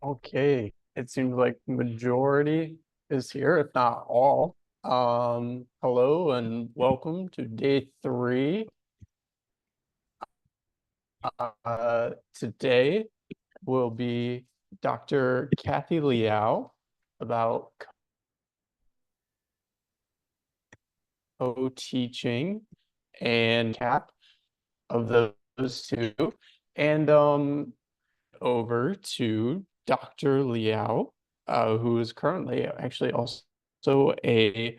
Okay, it seems like majority is here, if not all. Hello and welcome to day 3. Today will be Dr. Cathy Liao about co-teaching and cap of those two, and over to Dr. Liao, who is currently actually also a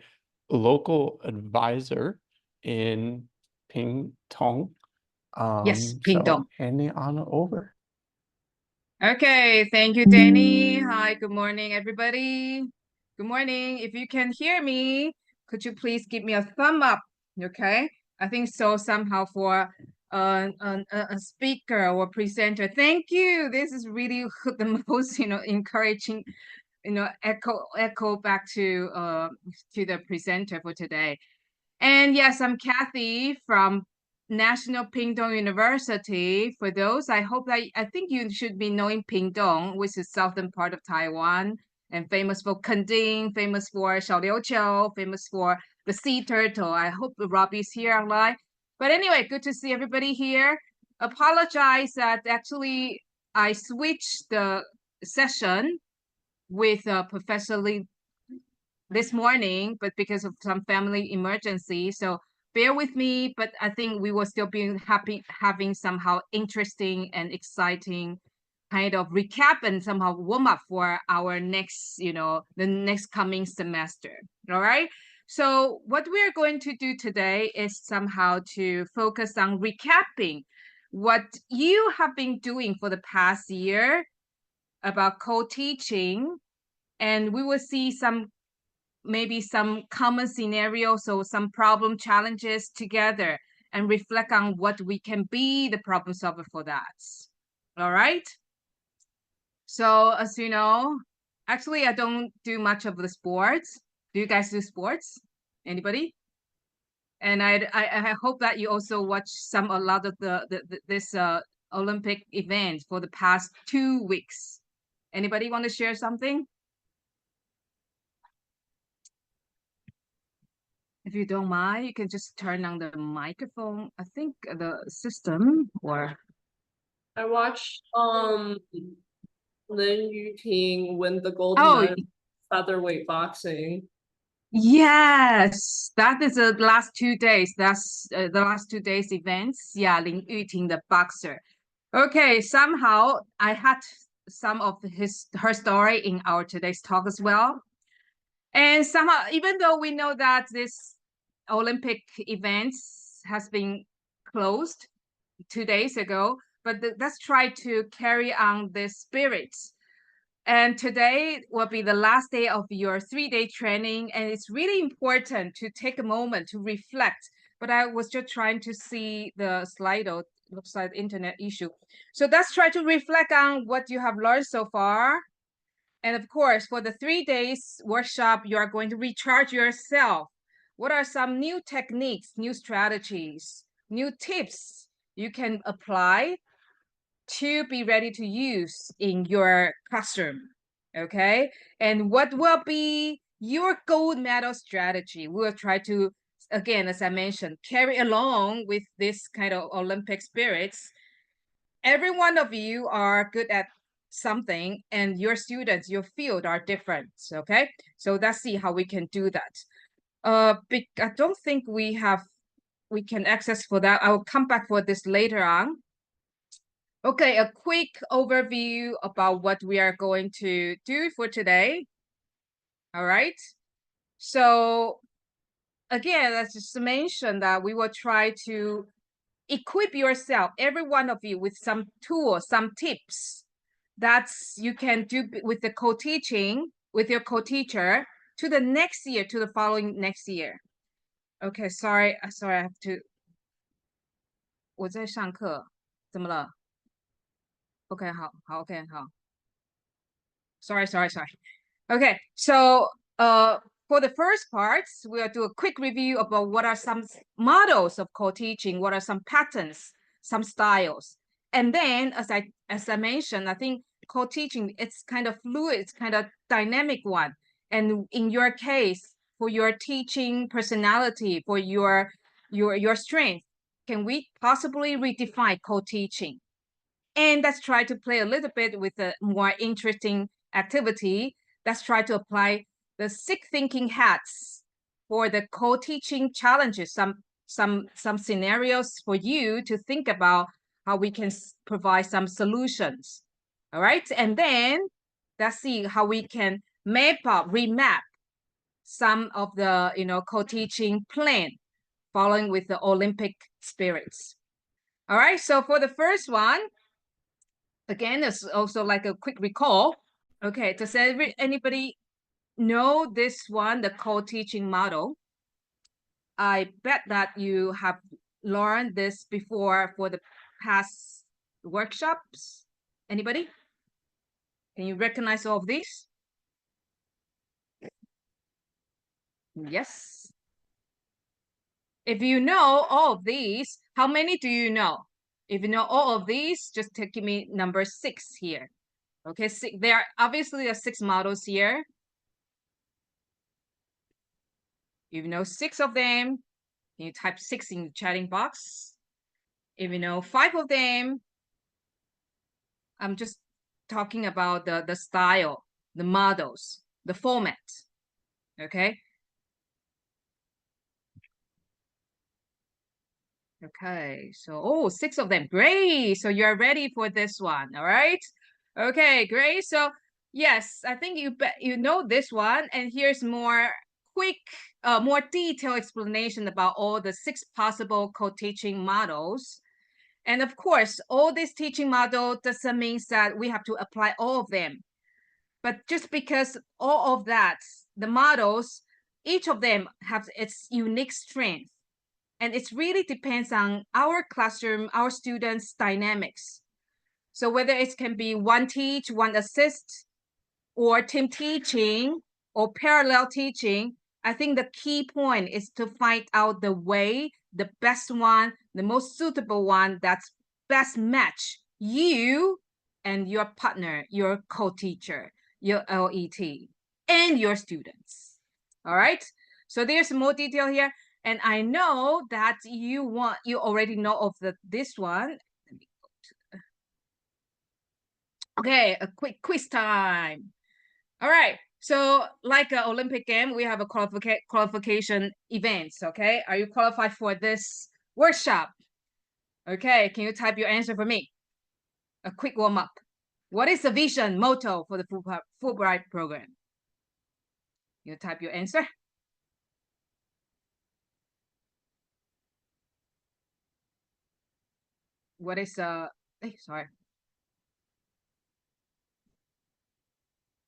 local advisor in Pingtong. Yes, So Pingdong. handing on over. Okay, thank you, Danny. Hi, good morning, everybody. Good morning. If you can hear me, could you please give me a thumb up? Okay, I think so. Somehow for a speaker or presenter. Thank you. This is really the most encouraging echo back to the presenter for today. And yes, I'm Cathy from National Pingdong University. For those, I think you should be knowing Pingdong, which is southern part of Taiwan, and famous for Kending, famous for Xiaoliuqiu, famous for the sea turtle. I hope Robbie's here online. But anyway, good to see everybody here. Apologize that actually I switched the session with Professor Lee this morning, but because of some family emergency. So bear with me, but I think we will still be happy having somehow interesting and exciting kind of recap and somehow warm up for our next, the next coming semester. All right. So what we are going to do today is somehow to focus on recapping what you have been doing for the past year about co-teaching, and we will see maybe some common scenarios or some problem challenges together and reflect on what we can be the problem solver for that. All right. So as you know, actually I don't do much of the sports. Do you guys do sports? Anybody? And I hope that you also watch a lot of this Olympic event for the past 2 weeks. Anybody want to share something? If you don't mind, you can just turn on the microphone. I think the system or I watched Lin Yuting win the gold oh medal in featherweight boxing. yes, that is the last 2 days. That's the last 2 days events. Yeah, Lin Yuting, the boxer. Okay, somehow I had some of her story in our today's talk as well. And somehow, even though we know that this Olympic events has been closed 2 days ago, but let's try to carry on the spirits. And today will be the last day of your 3-day training, and it's really important to take a moment to reflect. But I was just trying to see the Slido, looks like internet issue. So let's try to reflect on what you have learned so far. And of course, for the 3 days workshop, you are going to recharge yourself. What are some new techniques, new strategies, new tips you can apply to be ready to use in your classroom? Okay. And what will be your gold medal strategy? We'll try to, again, as I mentioned, carry along with this kind of Olympic spirits. Every one of you are good at something, and your students, your field are different. Okay. So let's see how we can do that. I don't think we can access for that. I will come back for this later on. Okay, a quick overview about what we are going to do for today. All right. So again, let's just mention that we will try to equip yourself, every one of you, with some tools, some tips that you can do with the co-teaching, with your co-teacher to the next year, to the following next year. Okay, sorry, I have to. 我在上课，怎么了？OK，好，OK，好。Sorry. Okay, so for the first part, we'll do a quick review about what are some models of co-teaching, what are some patterns, some styles. And then, as I mentioned, I think co-teaching, it's kind of fluid, it's kind of dynamic one. And in your case, for your teaching personality, for your strength, can we possibly redefine co-teaching? And let's try to play a little bit with a more interesting activity. Let's try to apply the 6 thinking hats for the co-teaching challenges, some scenarios for you to think about how we can provide some solutions. All right, and then let's see how we can remap some of the co-teaching plan following with the Olympic spirits. All right, so for the first one, again, it's also like a quick recall. Okay, does anybody know this one, the co-teaching model? I bet that you have learned this before for the past workshops. Anybody? Can you recognize all of these? Yes. If you know all of these, how many do you know? If you know all of these, just give me number 6 here. Okay, there are obviously 6 models here. If you know 6 of them, you type 6 in the chatting box. If you know 5 of them, I'm just talking about the style, the models, the format. Okay. Okay, so 6 of them. Great. So you're ready for this one. All right. Okay, great. So yes, I think you know this one. And here's more quick, more detailed explanation about all the 6 possible co-teaching models. And of course, all this teaching model doesn't mean that we have to apply all of them. But just because all of that, the models, each of them have its unique strength. And it really depends on our classroom, our students' dynamics. So whether it can be one teach, one assist, or team teaching, or parallel teaching, I think the key point is to find out the way, the best one, the most suitable one that's best match you and your partner, your co-teacher, your LET, and your students. All right. So there's more detail here. And I know that you already know of this one. Let me go to okay, a quick quiz time. All right. So like an Olympic game, we have a qualification events. Okay. Are you qualified for this workshop? Okay. Can you type your answer for me? A quick warm up. What is the vision motto for the Fulbright program? You type your answer. What is sorry.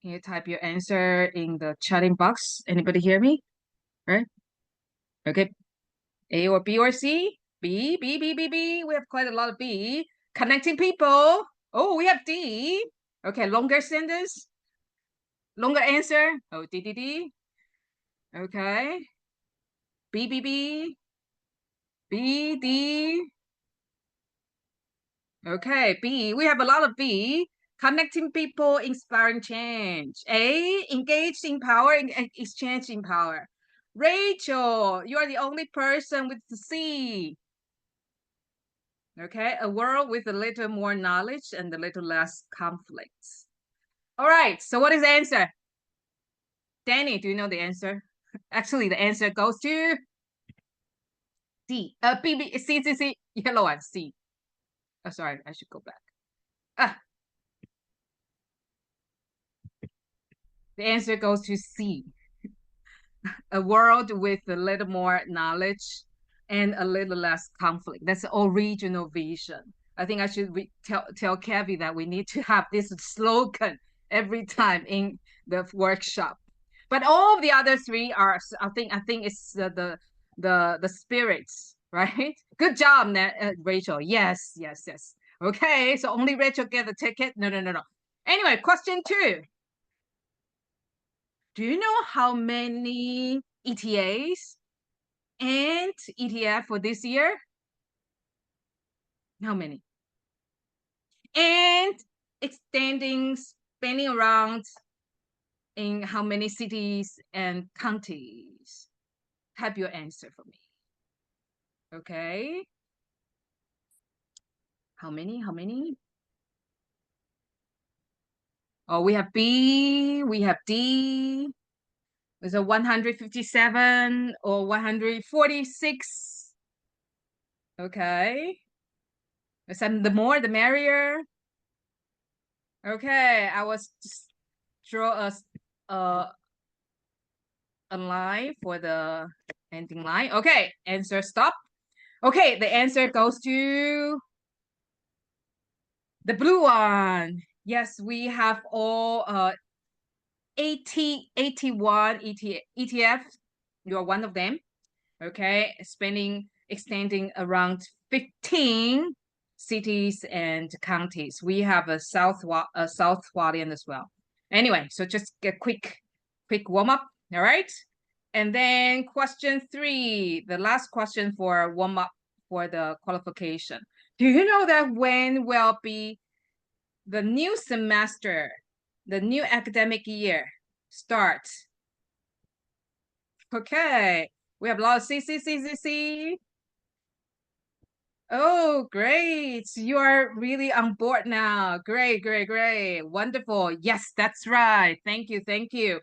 Can you type your answer in the chatting box? Anybody hear me? Right? Okay. A or B or C? B, B, B, B, B. We have quite a lot of B. Connecting people. Oh, we have D. Okay, longer sentence. Longer answer. Oh, D, D, D. Okay. B, B, B. B, D. Okay, B. We have a lot of B. Connecting people, inspiring change. A, engaged in power, exchange in power. Rachel, you are the only person with the C. Okay, a world with a little more knowledge and a little less conflicts. All right, so what is the answer? Danny, do you know the answer? Actually, the answer goes to D. B, B, C, C, C, yellow one, C. Oh, sorry, I should go back. The answer goes to C. A world with a little more knowledge and a little less conflict. That's the original vision. I think I should tell Cathy that we need to have this slogan every time in the workshop. But all of the other 3 are, I think it's the spirits, right? Good job, Rachel. Yes, yes, yes. Okay, so only Rachel get the ticket. No. Anyway, question 2. Do you know how many ETAs and ETF for this year? How many? And extending, spanning around in how many cities and counties? Type your answer for me. Okay. How many? How many? Oh, we have B, we have D. Is it 157 or 146? Okay. The more, the merrier. Okay, I was just draw a line for the ending line. Okay, answer stop. Okay, the answer goes to the blue one. Yes, we have all 81 ETF. You are one of them. Okay, extending around 15 cities and counties. We have a South Hualien as well. Anyway, so just a quick warm up. All right. And then question 3, the last question for warm up for the qualification. Do you know that when will be the new semester, the new academic year starts? Okay, we have a lot of C. Oh, great. You are really on board now. Great. Wonderful. Yes, that's right. Thank you.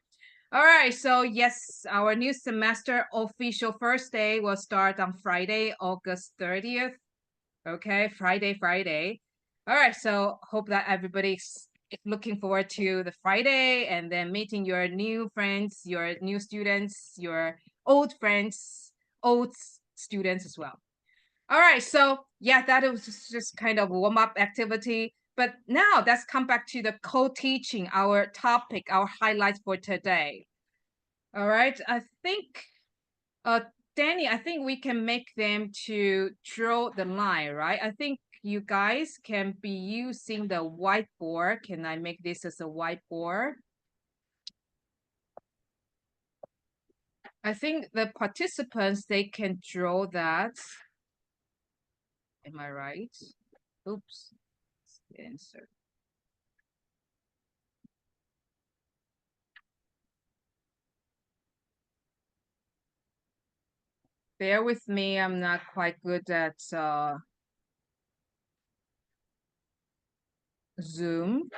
All right, so yes, our new semester official first day will start on Friday, August 30th. Okay, Friday. All right, so hope that everybody's looking forward to the Friday and then meeting your new friends, your new students, your old friends, old students as well. All right, so yeah, that was just kind of warm-up activity. But now let's come back to the co-teaching, our topic, our highlights for today. All right, I think, Danny, I think we can make them to draw the line, right? I think you guys can be using the whiteboard. Can I make this as a whiteboard? I think the participants, they can draw that. Am I right? Oops, answer. Bear with me, I'm not quite good at Zoom.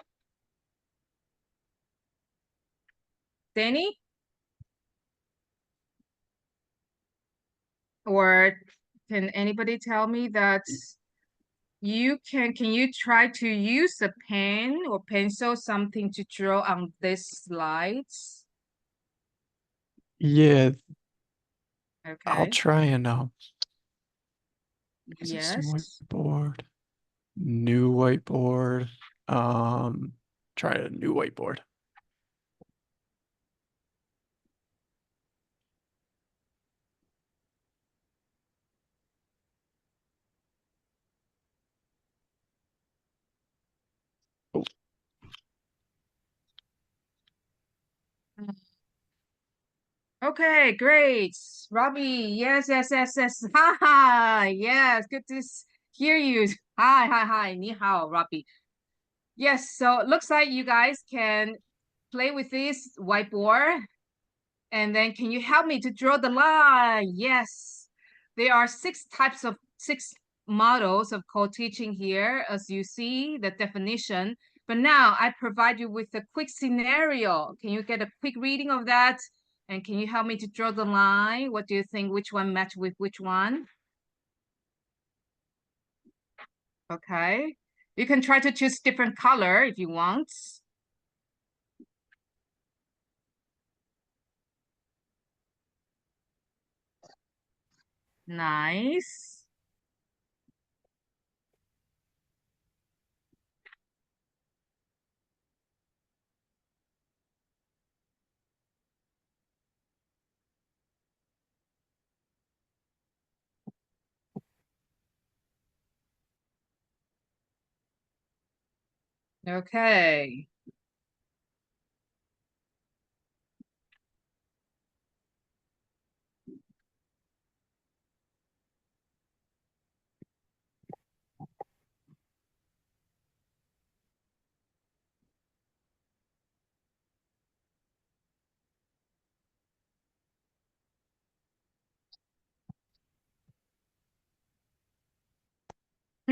Danny? Or can anybody tell me that can you try to use a pen or pencil, something to draw on these slides? Yeah, I'll Okay. try and is this Yes. whiteboard? New whiteboard. Try a new whiteboard. Oh, Okay, great. Robbie, yes. Hi, yes, good to hear you. Hi. Ni hao, Robbie. Yes, so it looks like you guys can play with this whiteboard. And then can you help me to draw the line? Yes. There are six models of co-teaching here, as you see the definition. But now I provide you with a quick scenario. Can you get a quick reading of that? And can you help me to draw the line? What do you think? Which one match with which one? Okay. You can try to choose different color if you want. Nice. Okay.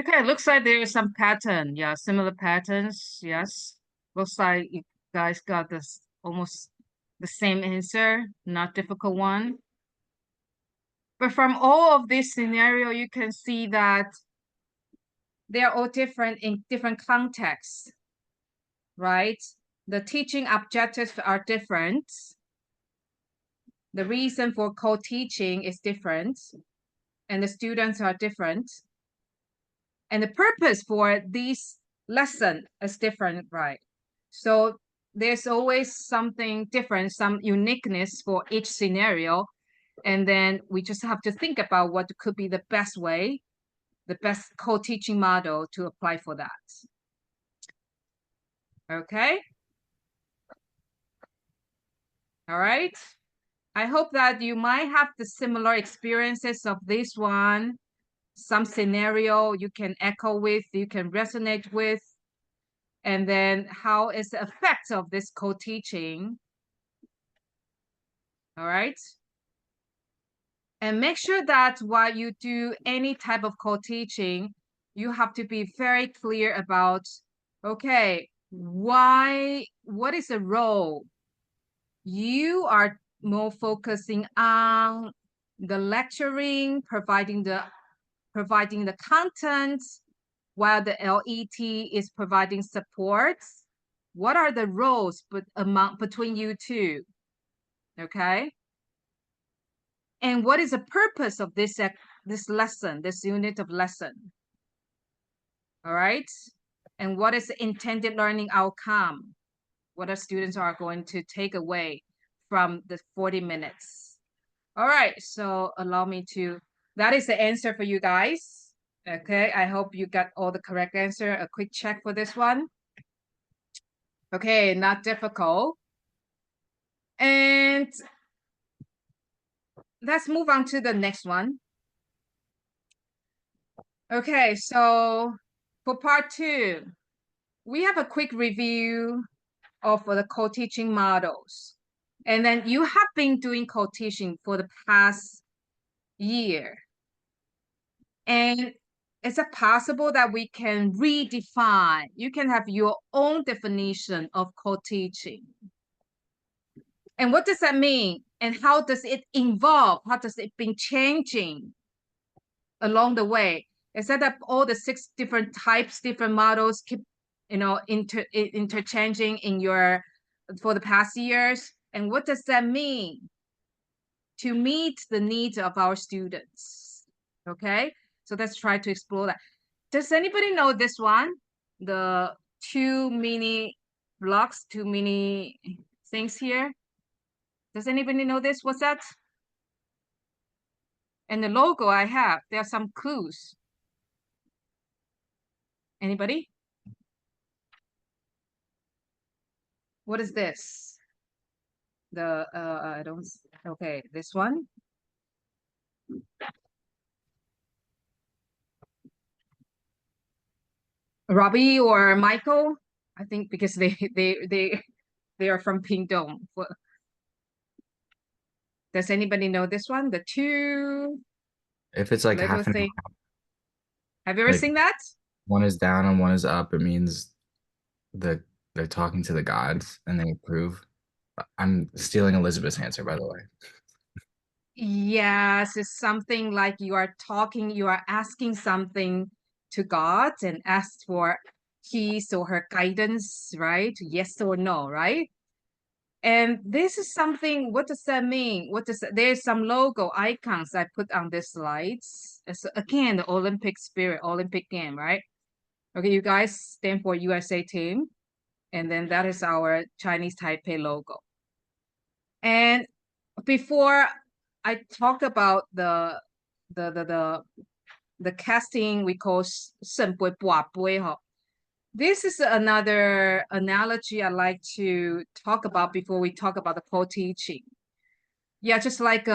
Okay, looks like there is some pattern. Yeah, similar patterns. Yes. Looks like you guys got this almost the same answer, not difficult one. But from all of this scenario, you can see that they're all different in different contexts, right? The teaching objectives are different. The reason for co-teaching is different, and the students are different. And the purpose for this lesson is different, right? So there's always something different, some uniqueness for each scenario. And then we just have to think about what could be the best way, the best co-teaching model to apply for that. Okay. All right. I hope that you might have the similar experiences of this one, some scenario you can echo with, you can resonate with, and then how is the effect of this co-teaching. All right. And make sure that while you do any type of co-teaching, you have to be very clear about, okay, what is the role? You are more focusing on the lecturing, providing the content, while the LET is providing support. What are the roles between you two? Okay. And what is the purpose of this lesson, this unit of lesson? All right. And what is the intended learning outcome? What our students are going to take away from the 40 minutes. All right, so allow me to, that is the answer for you guys. Okay, I hope you got all the correct answer. A quick check for this one. Okay, not difficult. And let's move on to the next one. Okay, so for part 2, we have a quick review of the co-teaching models. And then you have been doing co-teaching for the past year. And is it possible that we can redefine, you can have your own definition of co-teaching? And what does that mean? And how does it evolve? How does it been changing along the way? Is that all the 6 different types, different models keep, interchanging in your, for the past years? And what does that mean to meet the needs of our students? Okay, so let's try to explore that. Does anybody know this one? The 2 mini blocks, 2 mini things here. Does anybody know this? What's that? And the logo I have, there are some clues. Anybody? What is this? The, I don't, okay, this one. Robbie or Michael? I think because they are from Pingdong. Does anybody know this one? The 2 If it's like little half an thing. Have you ever like- seen that? one is down and one is up, it means they're talking to the gods and they approve. I'm stealing Elizabeth's answer, by the way. Yes, it's something like you are asking something to God and ask for his or her guidance, right? Yes or no, right? And this is something, what does that mean? There's some logo icons I put on this slides. It's again, the Olympic spirit, Olympic game, right? Okay, you guys stand for USA team. And then that is our Chinese Taipei logo. And before I talk about the casting we call 圣杯拔杯. This is another analogy I like to talk about before we talk about the co-teaching. Yeah, just like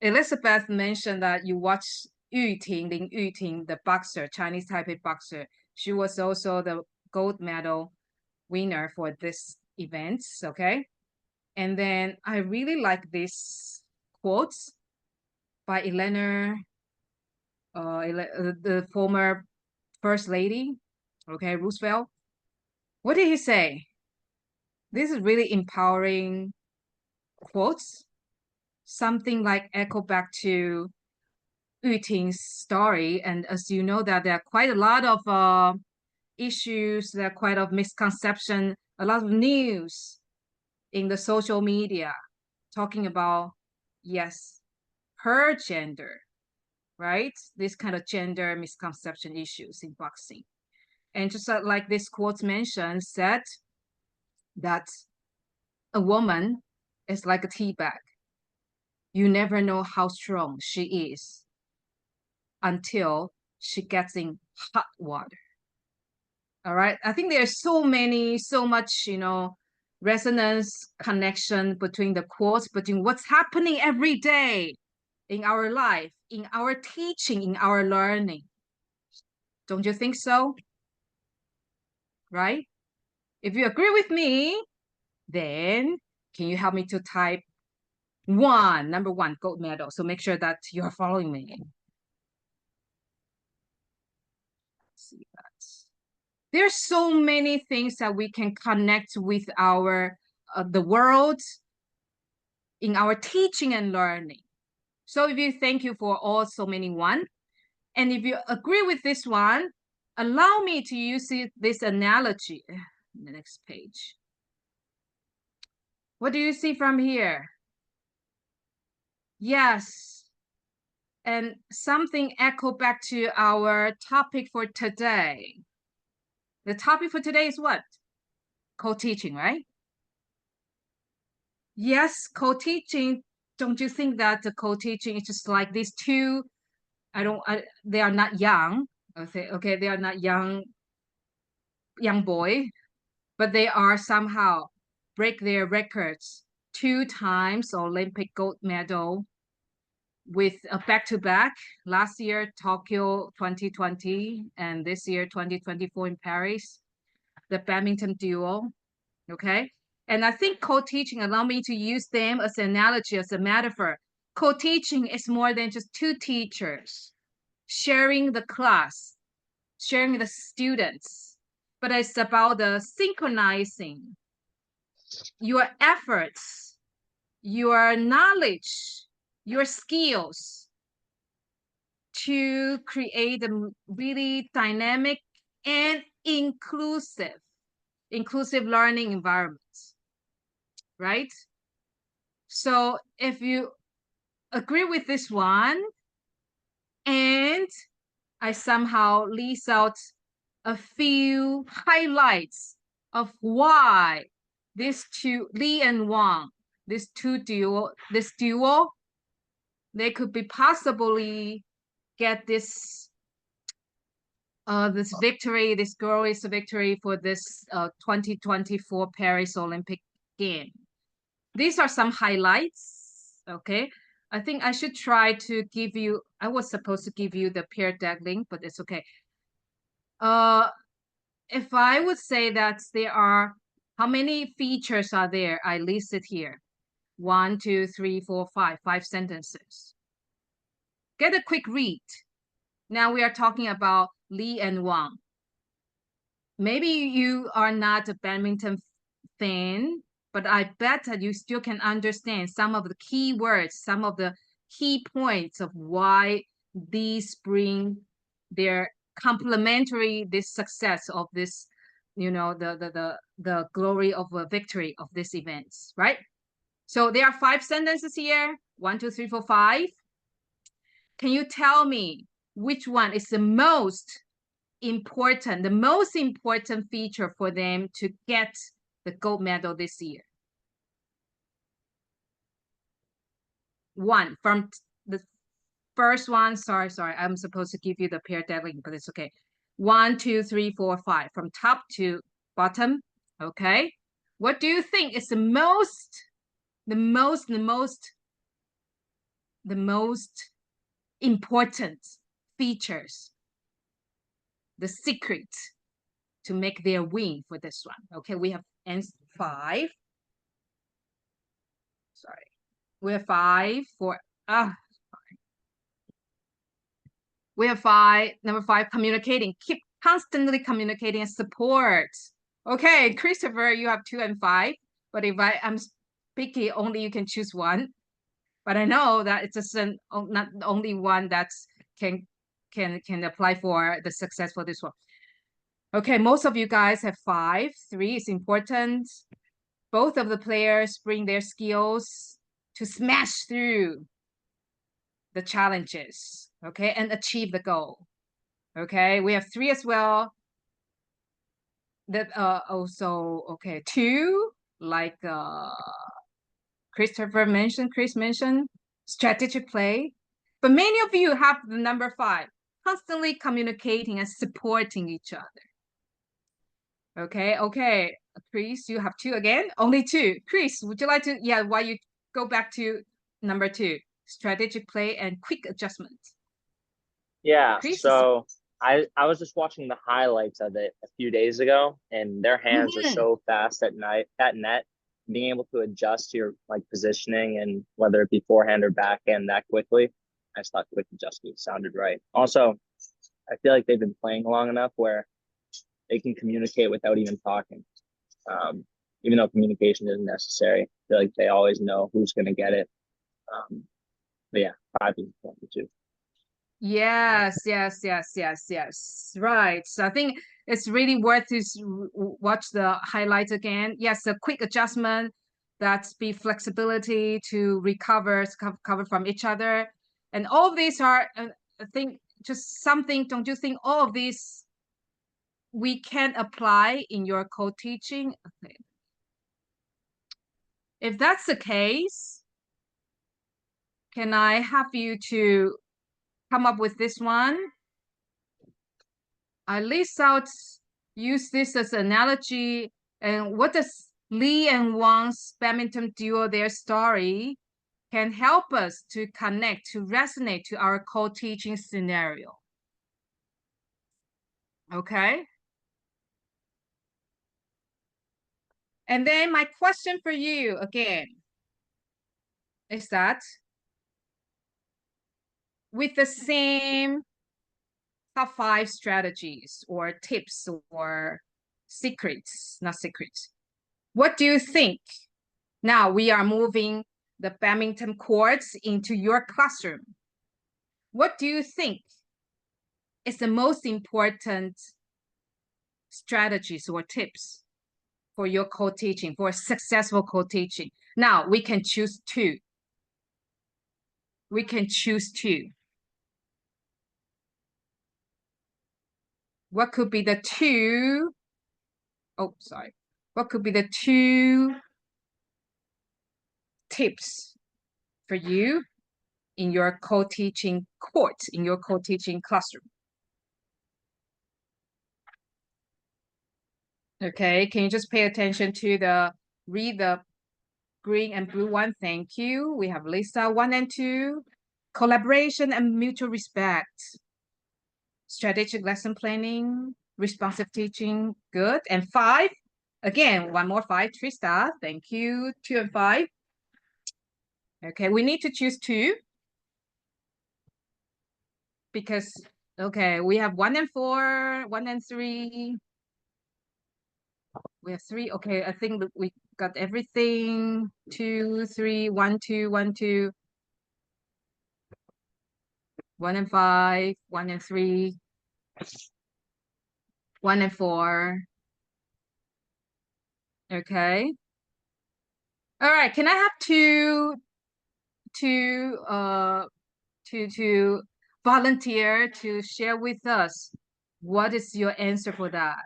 Elizabeth mentioned that you watch Lin Yuting, the boxer, Chinese Taipei boxer. She was also the gold medal winner for this event, okay? And then I really like this quotes by Eleanor the former First Lady, okay, Roosevelt. What did he say? This is really empowering quotes. Something like echo back to Yuting's story. And as you know, that there are quite a lot of issues, there are quite a misconception, a lot of news in the social media talking about, yes, her gender, right? This kind of gender misconception issues in boxing. And just like this quote mentioned, said that a woman is like a tea bag. You never know how strong she is until she gets in hot water. All right. I think there's so much, resonance connection between the quotes, between what's happening every day in our life, in our teaching, in our learning. Don't you think so? Right? If you agree with me, then can you help me to type number one, gold medal? So make sure that you're following me. Let's see that. There's so many things that we can connect with our the world in our teaching and learning. So if you thank you for all so many one, and if you agree with this one, allow me to use this analogy. The next page. What do you see from here? Yes. And something echo back to our topic for today. The topic for today is what? Co-teaching, right? Yes, co-teaching. Don't you think that the co-teaching is just like these two? They are not young. Okay, they are not young boy, but they are somehow break their records 2 times Olympic gold medal with a back-to-back. Last year, Tokyo 2020, and this year, 2024 in Paris, the badminton duo, okay? And I think co-teaching, allow me to use them as an analogy, as a metaphor. Co-teaching is more than just 2 teachers sharing the class, sharing the students, but it's about the synchronizing your efforts, your knowledge, your skills to create a really dynamic and inclusive learning environments, right? So if you agree with this one, and I somehow list out a few highlights of why these two, Li and Wang, this duo, they could be possibly get this victory, this glorious victory for this 2024 Paris Olympic game. These are some highlights, okay? I think I should try to give you, I was supposed to give you the pair deck link, but it's okay. If I would say that there are, how many features are there? I listed here. 1, 2, 3, 4, 5 sentences. Get a quick read. Now we are talking about Li and Wang. Maybe you are not a badminton fan, but I bet that you still can understand some of the key words, some of the key points of why these bring their complementary, this success of this, the glory of a victory of these events, right? So there are 5 sentences here. 1, 2, 3, 4, 5. Can you tell me which one is the most important feature for them to get the gold medal this year? One from the first one. Sorry, I'm supposed to give you the pair deck link, but it's okay. 1, 2, 3, 4, 5 from top to bottom. Okay, what do you think is the most important features, the secret to make their win for this one? Okay, we have 5. Sorry, we have 5 for We have 5. Number 5, communicating. Keep constantly communicating and support. Okay, Christopher, you have 2 and 5. But if I'm picky, only you can choose one. But I know that it's just not only one that's can apply for the success for this one. Okay, most of you guys have 5. 3 is important. Both of the players bring their skills to smash through the challenges, okay, and achieve the goal. Okay, we have 3 as well. That also, okay, 2, like Chris mentioned, strategic play. But many of you have the number 5, constantly communicating and supporting each other. Okay. Chris, you have 2 again? Only 2. Chris, would you like to, why you go back to number 2, strategic play and quick adjustment? Yeah, Chris so I was just watching the highlights of it a few days ago, and their hands are so fast at net, being able to adjust your like positioning and whether it be forehand or backhand that quickly. I just thought quick adjustment sounded right. Also, I feel like they've been playing long enough where they can communicate without even talking. Even though communication isn't necessary, I feel like they always know who's going to get it. But yeah, 5 is important too. Yes. Right. So I think it's really worth to watch the highlights again. Yes, a quick adjustment, that's be flexibility to recover from each other. And all of these are, I think, just something, don't you think all of these we can apply in your co-teaching? Okay. If that's the case, can I have you to come up with this one? I list out, use this as an analogy, and what does Lee and Wang's badminton duo, their story, can help us to connect, to resonate to our co-teaching scenario. Okay? And then my question for you again is that with the same top 5 strategies or tips or secrets, not secrets, what do you think? Now we are moving the badminton courts into your classroom. What do you think is the most important strategies or tips for your co-teaching, for successful co-teaching? Now we can choose 2. We can choose 2. What could be the 2? Oh, sorry. What could be the 2 tips for you in your co-teaching court, in your co-teaching classroom? Okay, can you just pay attention to read the green and blue one? Thank you. We have Lisa 1 and 2. Collaboration and mutual respect. Strategic lesson planning, responsive teaching, good. And 5, again, one more 5, Trista, thank you. 2 and 5. Okay, we need to choose 2. Because, okay, we have 1 and 4, 1 and 3. We have 3. Okay, I think we got everything. 2, 3, 1, 2, 1, 2. 1 and 5, 1 and 3. 1 and 4. Okay. All right. Can I have two to volunteer to share with us what is your answer for that,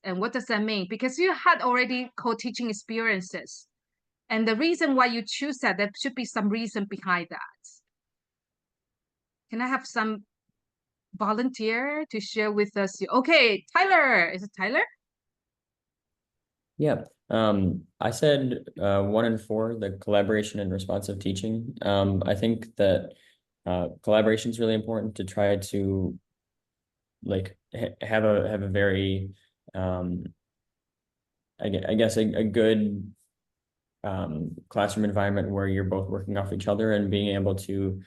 and what does that mean? Because you had already co-teaching experiences, and the reason why you choose that, there should be some reason behind that. Can I have some volunteer to share with us? Okay, Tyler, is it Tyler? Yeah. I said 1 and 4, the collaboration and responsive teaching. I think that collaboration is really important to try to like have a very I guess a good classroom environment where you're both working off each other and being able to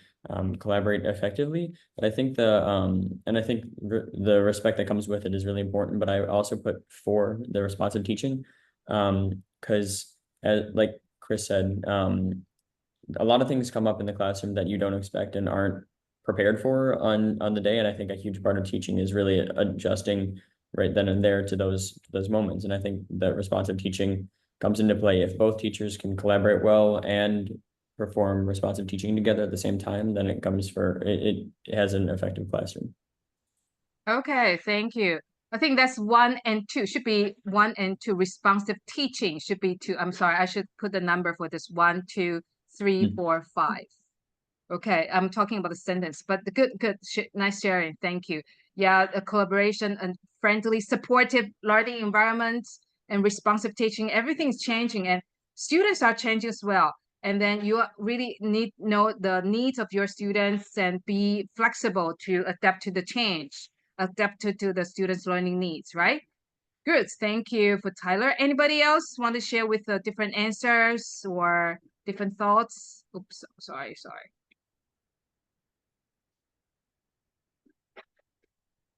collaborate effectively. But I think the respect that comes with it is really important. But I also put 4, the responsive teaching, because like Chris said, a lot of things come up in the classroom that you don't expect and aren't prepared for on the day. And I think a huge part of teaching is really adjusting right then and there to those moments. And I think that responsive teaching comes into play if both teachers can collaborate well and perform responsive teaching together at the same time, then it has an effective classroom. Okay, thank you. I think that's 1 and 2 should be 1 and 2. Responsive teaching should be 2. I'm sorry, I should put the number for this 1, 2, 3, 4, 5. Okay, I'm talking about the sentence, but the good, nice sharing. Thank you. Yeah, the collaboration and friendly, supportive learning environments and responsive teaching, everything's changing and students are changing as well. And then you really need to know the needs of your students and be flexible to adapt to the change, adapt to the students' learning needs, right? Good, thank you for Tyler. Anybody else want to share with different answers or different thoughts? Oops, sorry.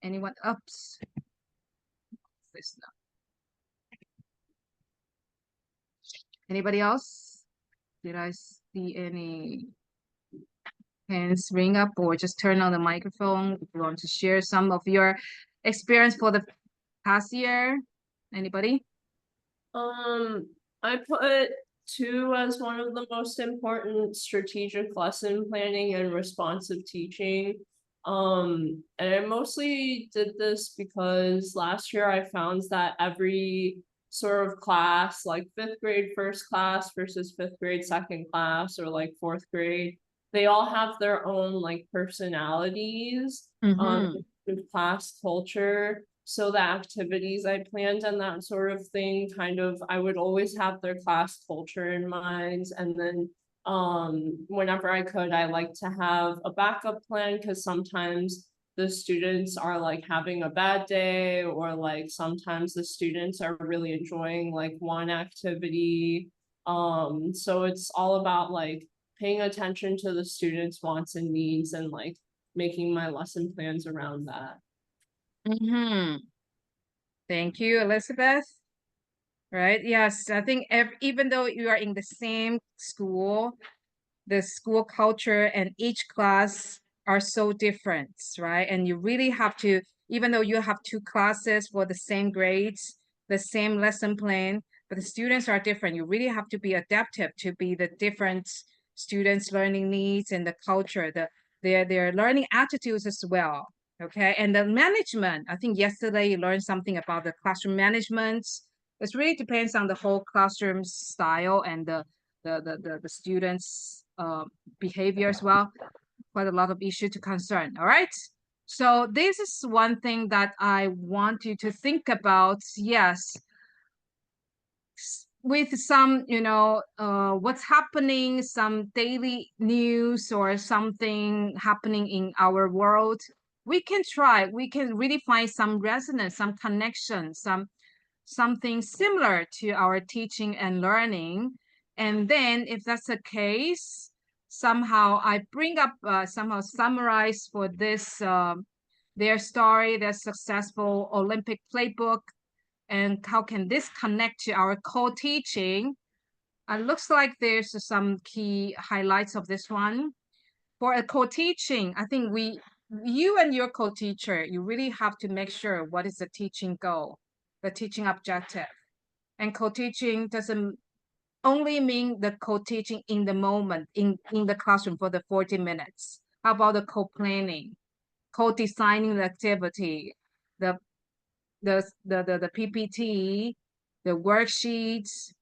Anyone? Oops. This now. Anybody else? Did I see any hands ring up or just turn on the microphone if you want to share some of your experience for the past year? Anybody? I put 2 as one of the most important: strategic lesson planning and responsive teaching. And I mostly did this because last year I found that every sort of class, like 5th grade first class versus 5th grade second class, or like 4th grade, they all have their own like personalities, with class culture. So the activities I planned and that sort of thing, kind of, I would always have their class culture in mind. And then whenever I could, I like to have a backup plan, because sometimes the students are like having a bad day, or like sometimes the students are really enjoying like one activity. So it's all about like paying attention to the students' wants and needs and like making my lesson plans around that. Thank you, Elizabeth. Right, yes, I think even though you are in the same school, the school culture and each class are so different, right? And you really have to, even though you have 2 classes for the same grades, the same lesson plan, but the students are different. You really have to be adaptive to be the different students' learning needs and the culture, their learning attitudes as well. Okay, and the management, I think yesterday you learned something about the classroom management. It really depends on the whole classroom style and the students' behavior as well. Quite a lot of issue to concern. All right. So this is one thing that I want you to think about. Yes, with some, what's happening, some daily news or something happening in our world, we can really find some resonance, some connection, something similar to our teaching and learning. And then if that's the case, somehow I bring up, somehow summarize for this, their story, their successful Olympic playbook, and how can this connect to our co-teaching. Looks like there's some key highlights of this one. For a co-teaching, I think you and your co-teacher, you really have to make sure what is the teaching goal, the teaching objective. And co-teaching doesn't only mean the co-teaching in the moment, in the classroom for the 40 minutes. How about the co-planning, co-designing the activity, the PPT, the worksheets,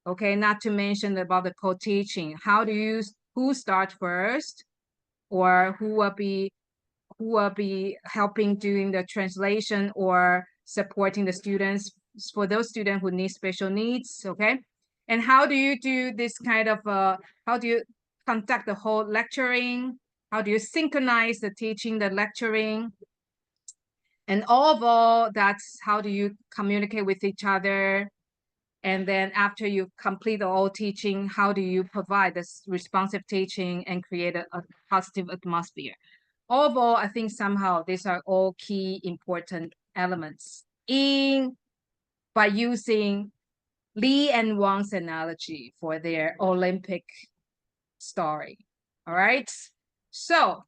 okay, not to mention about the co-teaching. Who start first, or who will be helping doing the translation or supporting the students, for those students who need special needs, okay? And how do you do this kind of, how do you conduct the whole lecturing? How do you synchronize the teaching, the lecturing? And all of all, that's how do you communicate with each other? And then after you complete all teaching, how do you provide this responsive teaching and create a positive atmosphere? Overall, I think somehow these are all key important elements by using Li and Wang's analogy for their Olympic story. All right. So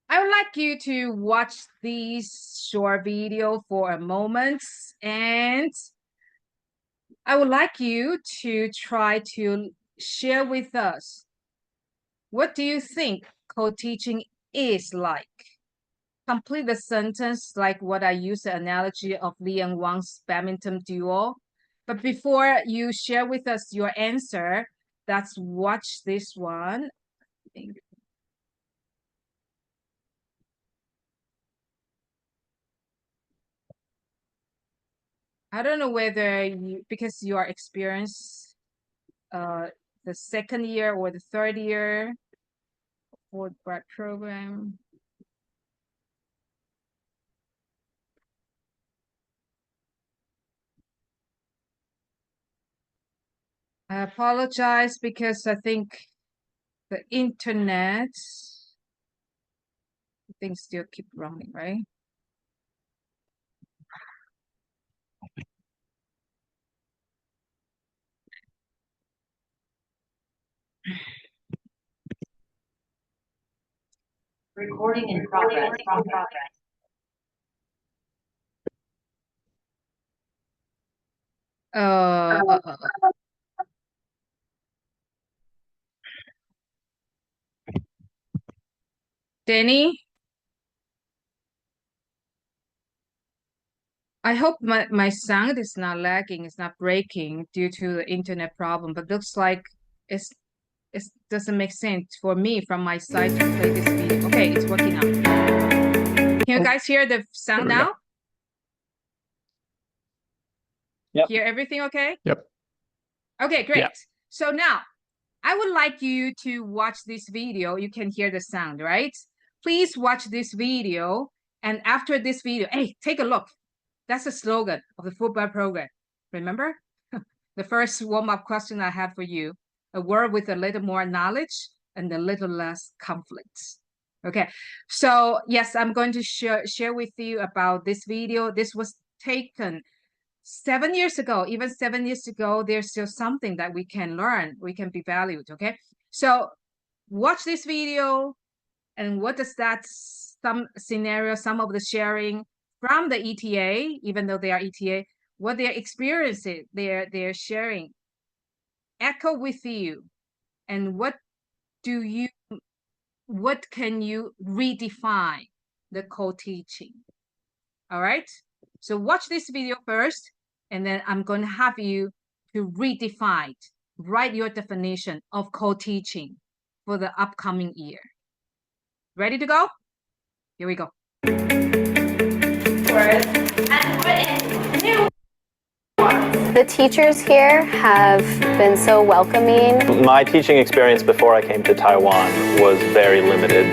I would like you to watch this short video for a moment, and I would like you to try to share with us, what do you think co-teaching is like? Complete the sentence like what I used the analogy of Li and Wang's badminton duo. But before you share with us your answer, let's watch this one. I don't know whether you, because you are experienced the second year or the third year for grad program. I apologize because I think the internet things still keep running, right? Recording in progress. Danny, I hope my sound is not lagging, it's not breaking due to the internet problem, but looks like it doesn't make sense for me from my side to play this video. Okay, it's working out. Can you guys hear the sound now? Yep. Hear everything okay? Yep. Okay, great. Yeah. So now I would like you to watch this video. You can hear the sound, right? Please watch this video. And after this video, hey, take a look. That's the slogan of the football program. Remember? The first warm-up question I had for you, a world with a little more knowledge and a little less conflict. Okay, so yes, I'm going to share with you about this video. This was taken 7 years ago. Even 7 years ago, there's still something that we can learn, we can be valued. Okay, so watch this video, and what does that some scenario, some of the sharing from the ETA, even though they are ETA, what their experiences they're sharing echo with you, and what can you redefine the co-teaching? All right, so watch this video first, and then I'm going to have you to redefine, write your definition of co-teaching for the upcoming year. Ready to go? Here we go. The teachers here have been so welcoming. My teaching experience before I came to Taiwan was very limited.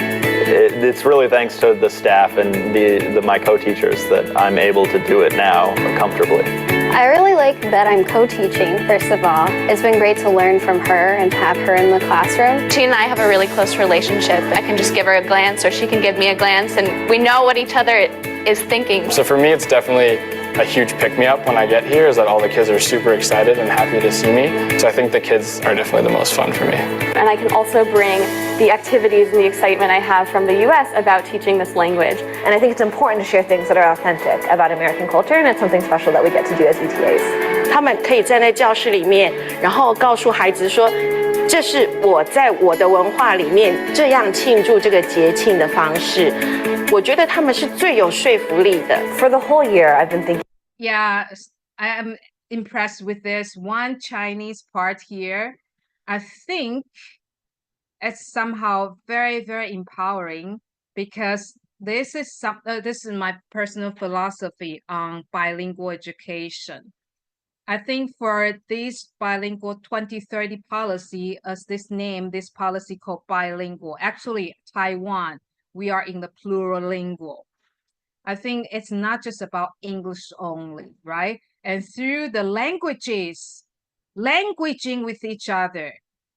It's really thanks to the staff and my co-teachers that I'm able to do it now comfortably. I really like that I'm co-teaching, first of all. It's been great to learn from her and to have her in the classroom. She and I have a really close relationship. I can just give her a glance or she can give me a glance, and we know what each other is thinking. So for me, it's definitely a huge pick-me-up when I get here, is that all the kids are super excited and happy to see me. So I think the kids are definitely the most fun for me. And I can also bring the activities and the excitement I have from the US about teaching this language. And I think it's important to share things that are authentic about American culture, and it's something special that we get to do as ETAs. 他们可以站在教室里面，然后告诉孩子说，这是我在我的文化里面这样庆祝这个节庆的方式。我觉得他们是最有说服力的。For the whole year, I've been thinking. Yeah, I am impressed with this one Chinese part here. I think it's somehow very, very empowering, because this is my personal philosophy on bilingual education. I think for this bilingual 2030 policy, as this policy called bilingual, actually Taiwan, we are in the plurilingual. I think it's not just about English only, right? And through the languages, languaging with each other,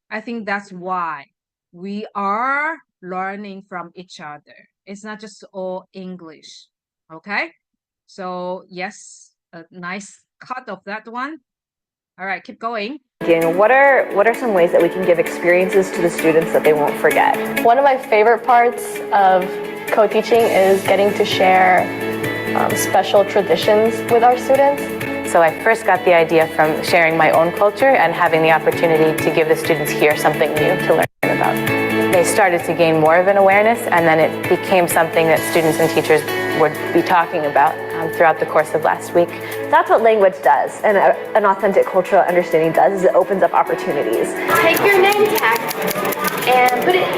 I think that's why we are learning from each other. It's not just all English, okay? So yes, a nice cut of that one. All right, keep going. What are some ways that we can give experiences to the students that they won't forget? One of my favorite parts of co-teaching is getting to share special traditions with our students. So I first got the idea from sharing my own culture and having the opportunity to give the students here something new to learn about. They started to gain more of an awareness, and then it became something that students and teachers would be talking about throughout the course of last week. That's what language does, and an authentic cultural understanding does, is it opens up opportunities. Take your name tag and put it.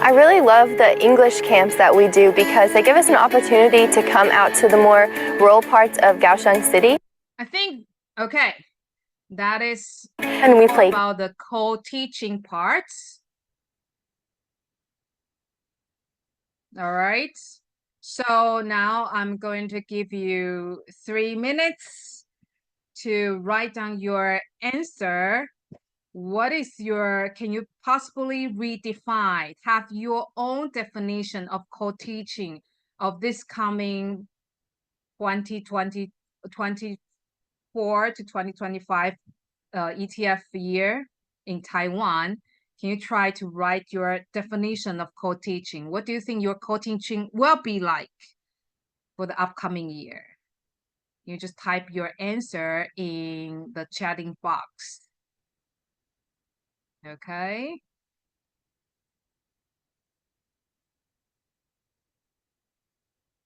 I really love the English camps that we do because they give us an opportunity to come out to the more rural parts of Kaohsiung City. I think, okay, that is And we play about the co-teaching parts. All right. So now I'm going to give you 3 minutes to write down your answer. What is your, can you possibly redefine, have your own definition of co-teaching of this coming 2020, 2024 to 2025 ETF year in Taiwan? Can you try to write your definition of co-teaching? What do you think your co-teaching will be like for the upcoming year? You just type your answer in the chatting box. Okay.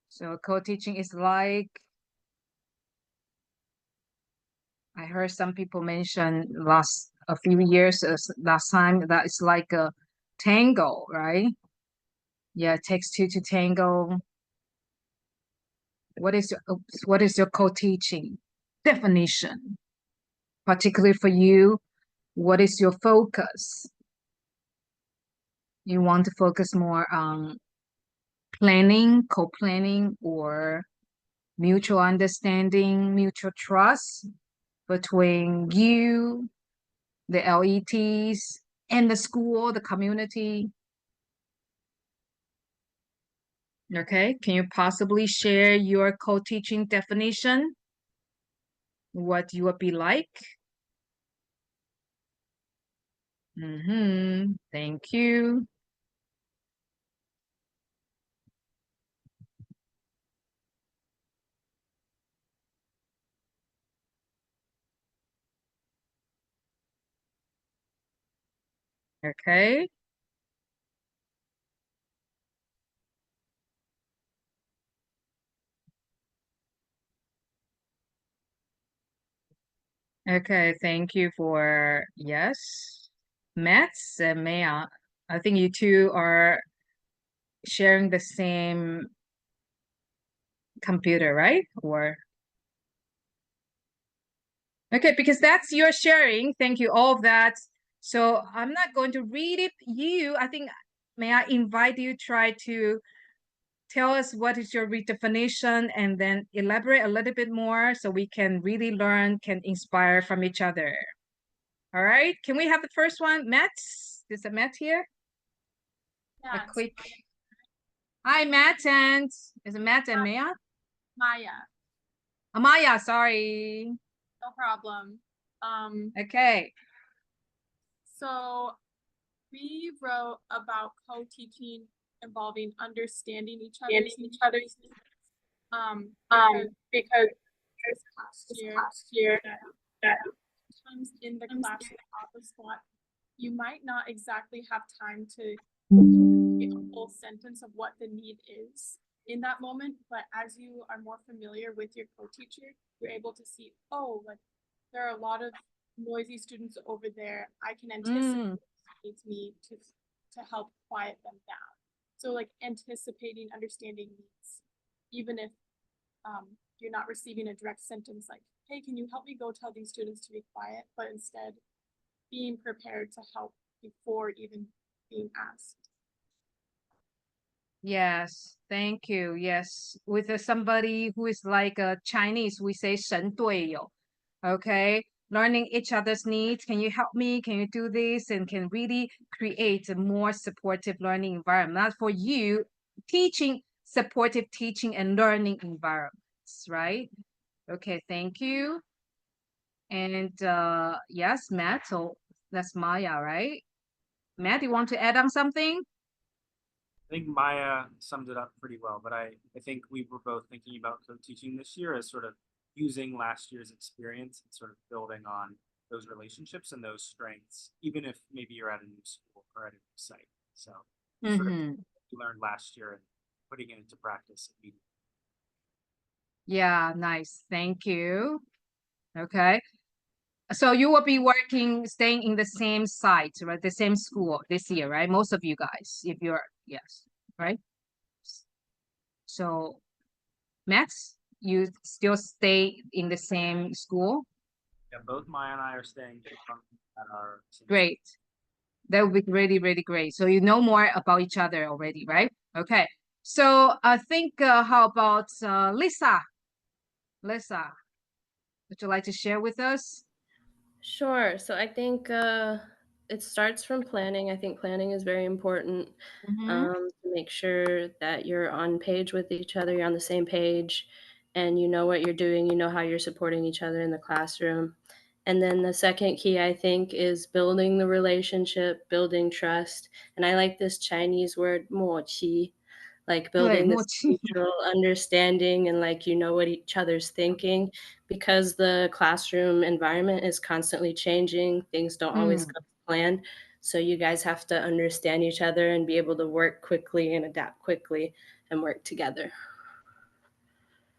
So co-teaching is like, I heard some people mention a few years last time that it's like a tango, right? Yeah, it takes two to tango. What is your co-teaching definition? Particularly for you, what is your focus? You want to focus more on planning, co-planning, or mutual understanding, mutual trust between you, the LETs, and the school, the community? Okay, can you possibly share your co-teaching definition? What you would be like? Thank you. Okay. Okay, thank you for yes. Mats and Maya, I think you two are sharing the same computer, right? Or okay, because that's your sharing. Thank you, all of that. So I'm not going to read it. I think, may I invite you try to tell us what is your redefinition and then elaborate a little bit more so we can really learn, can inspire from each other. All right, can we have the first one? Matt, is it Matt here? A quick. Hi, Matt, and is it Matt and Maya? Maya. Amaya, sorry. No problem. Okay. So we wrote about co-teaching involving understanding each other's needs. Because last year that sometimes in the classroom office spot, you might not exactly have time to get a full sentence of what the need is in that moment, but as you are more familiar with your co-teacher, you're able to see, oh, like there are a lot of noisy students over there. I can anticipate needs me to help quiet them down. So like anticipating, understanding needs, even if you're not receiving a direct sentence like, hey, can you help me go tell these students to be quiet? But instead being prepared to help before even being asked. Yes, thank you. Yes, with somebody who is like a Chinese, we say 神队友. Okay, learning each other's needs. Can you help me? Can you do this? And can really create a more supportive learning environment. Not for you, teaching, supportive teaching and learning environments, right? Okay, thank you. And yes, Matt, so that's Maya, right? Matt, you want to add on something? I think Maya summed it up pretty well, but I think we were both thinking about co-teaching this year as sort of using last year's experience and sort of building on those relationships and those strengths, even if maybe you're at a new school or at a new site. So sort of we learned last year and putting it into practice immediately. Yeah, nice. Thank you. Okay. So you will be staying in the same site, right? The same school this year, right? Most of you guys, if you're, yes, right? So, Max, you still stay in the same school? Yeah, both Maya and I are staying at our Great. That would be really, really great. So you know more about each other already, right? Okay. So I think, how about Lisa? Lisa, would you like to share with us? Sure. So I think it starts from planning. I think planning is very important to make sure that you're on page with each other, you're on the same page, and you know what you're doing, you know how you're supporting each other in the classroom. And then the second key, I think, is building the relationship, building trust. And I like this Chinese word, 默契, like building this mutual understanding and like you know what each other's thinking, because the classroom environment is constantly changing. Things don't always go as planned. So you guys have to understand each other and be able to work quickly and adapt quickly and work together.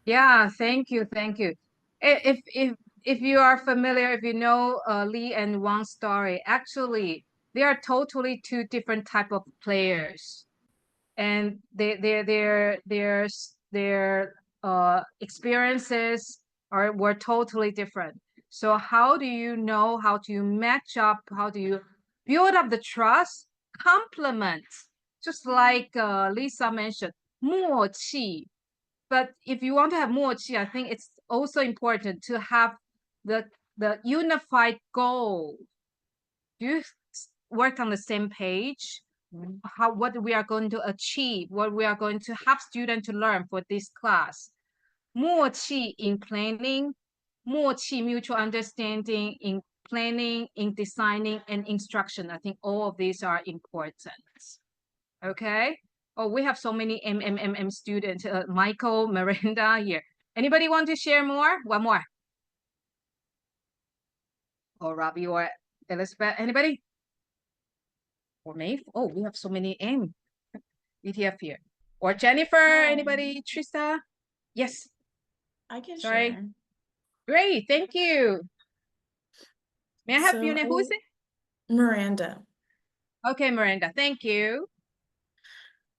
Yeah, thank you, thank you. If you are familiar, if you know Lee and Wang's story, actually they are totally two different type of players, and their experiences were totally different. So how do you know how to match up? How do you build up the trust? Complement, just like Lisa mentioned, 默契. But if you want to have 默契, I think it's also important to have the unified goal. Do you work on the same page? What we are going to achieve, what we are going to have students to learn for this class. 默契 in planning, 默契 mutual understanding in planning, in designing, and instruction. I think all of these are important. Okay. Oh, we have so many students. Michael, Miranda here. Anybody want to share more? One more. Or Robbie or Elizabeth. Anybody? Or Maeve? Oh, we have so many M. ETF here. Or Jennifer. Anybody? Trista? Yes. I can Sorry. share. Great. Thank you. May I have your name? Who is it? Miranda. Okay, Miranda. Thank you.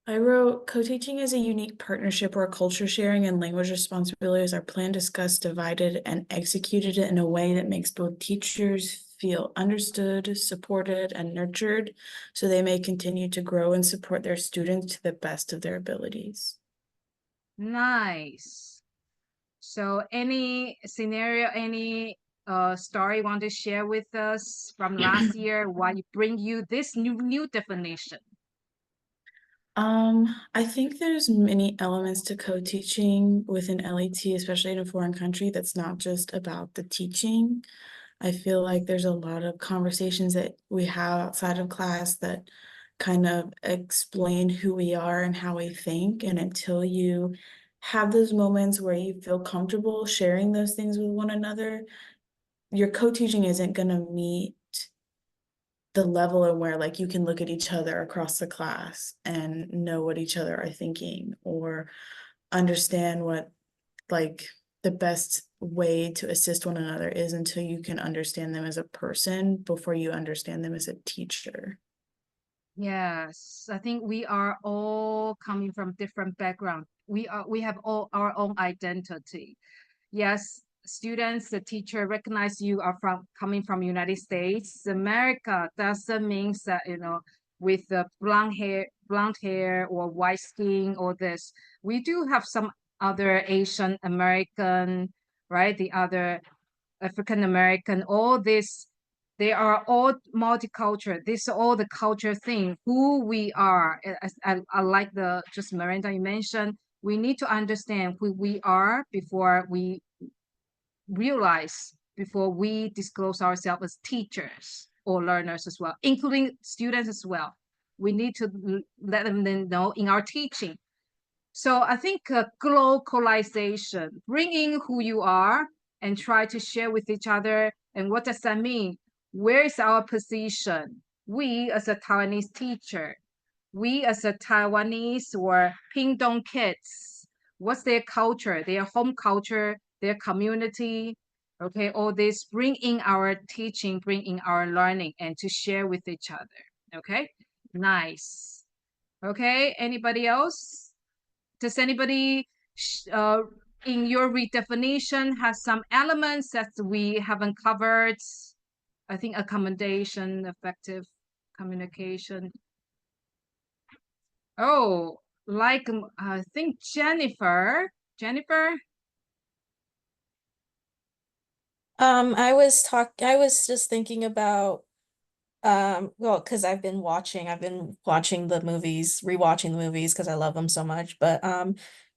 I wrote, co-teaching is a unique partnership where culture sharing and language responsibilities are planned, discussed, divided, and executed in a way that makes both teachers feel understood, supported, and nurtured, so they may continue to grow and support their students to the best of their abilities. Nice. So any scenario, any story you want to share with us from last year, why bring you this new definition? I think there's many elements to co-teaching within LET, especially in a foreign country, that's not just about the teaching. I feel like there's a lot of conversations that we have outside of class that kind of explain who we are and how we think. And until you have those moments where you feel comfortable sharing those things with one another, your co-teaching isn't going to meet the level of where like you can look at each other across the class and know what each other are thinking or understand what like the best way to assist one another is until you can understand them as a person before you understand them as a teacher. Yes, I think we are all coming from different backgrounds. We have all our own identity. Yes, students, the teacher recognize you are coming from United States. America doesn't mean that, with the blonde hair, blonde hair or white skin or this. We do have some other Asian American, right? The other African American, all this, they are all multicultural. This is all the culture thing, who we are. I like the, just Miranda, you mentioned, we need to understand who we are before we realize, before we disclose ourselves as teachers or learners as well, including students as well. We need to let them know in our teaching. So I think globalization, bringing who you are and try to share with each other. And what does that mean? Where is our position? We as a Taiwanese teacher, we as a Taiwanese or Pingdong kids, what's their culture, their home culture, their community? Okay, all this, bring in our teaching, bring in our learning, and to share with each other. Okay, nice. Okay, anybody else? Does anybody in your redefinition has some elements that we haven't covered? I think accommodation, effective communication. Oh, like I think Jennifer. I was just thinking about well, because I've been watching the movies, rewatching the movies because I love them so much. But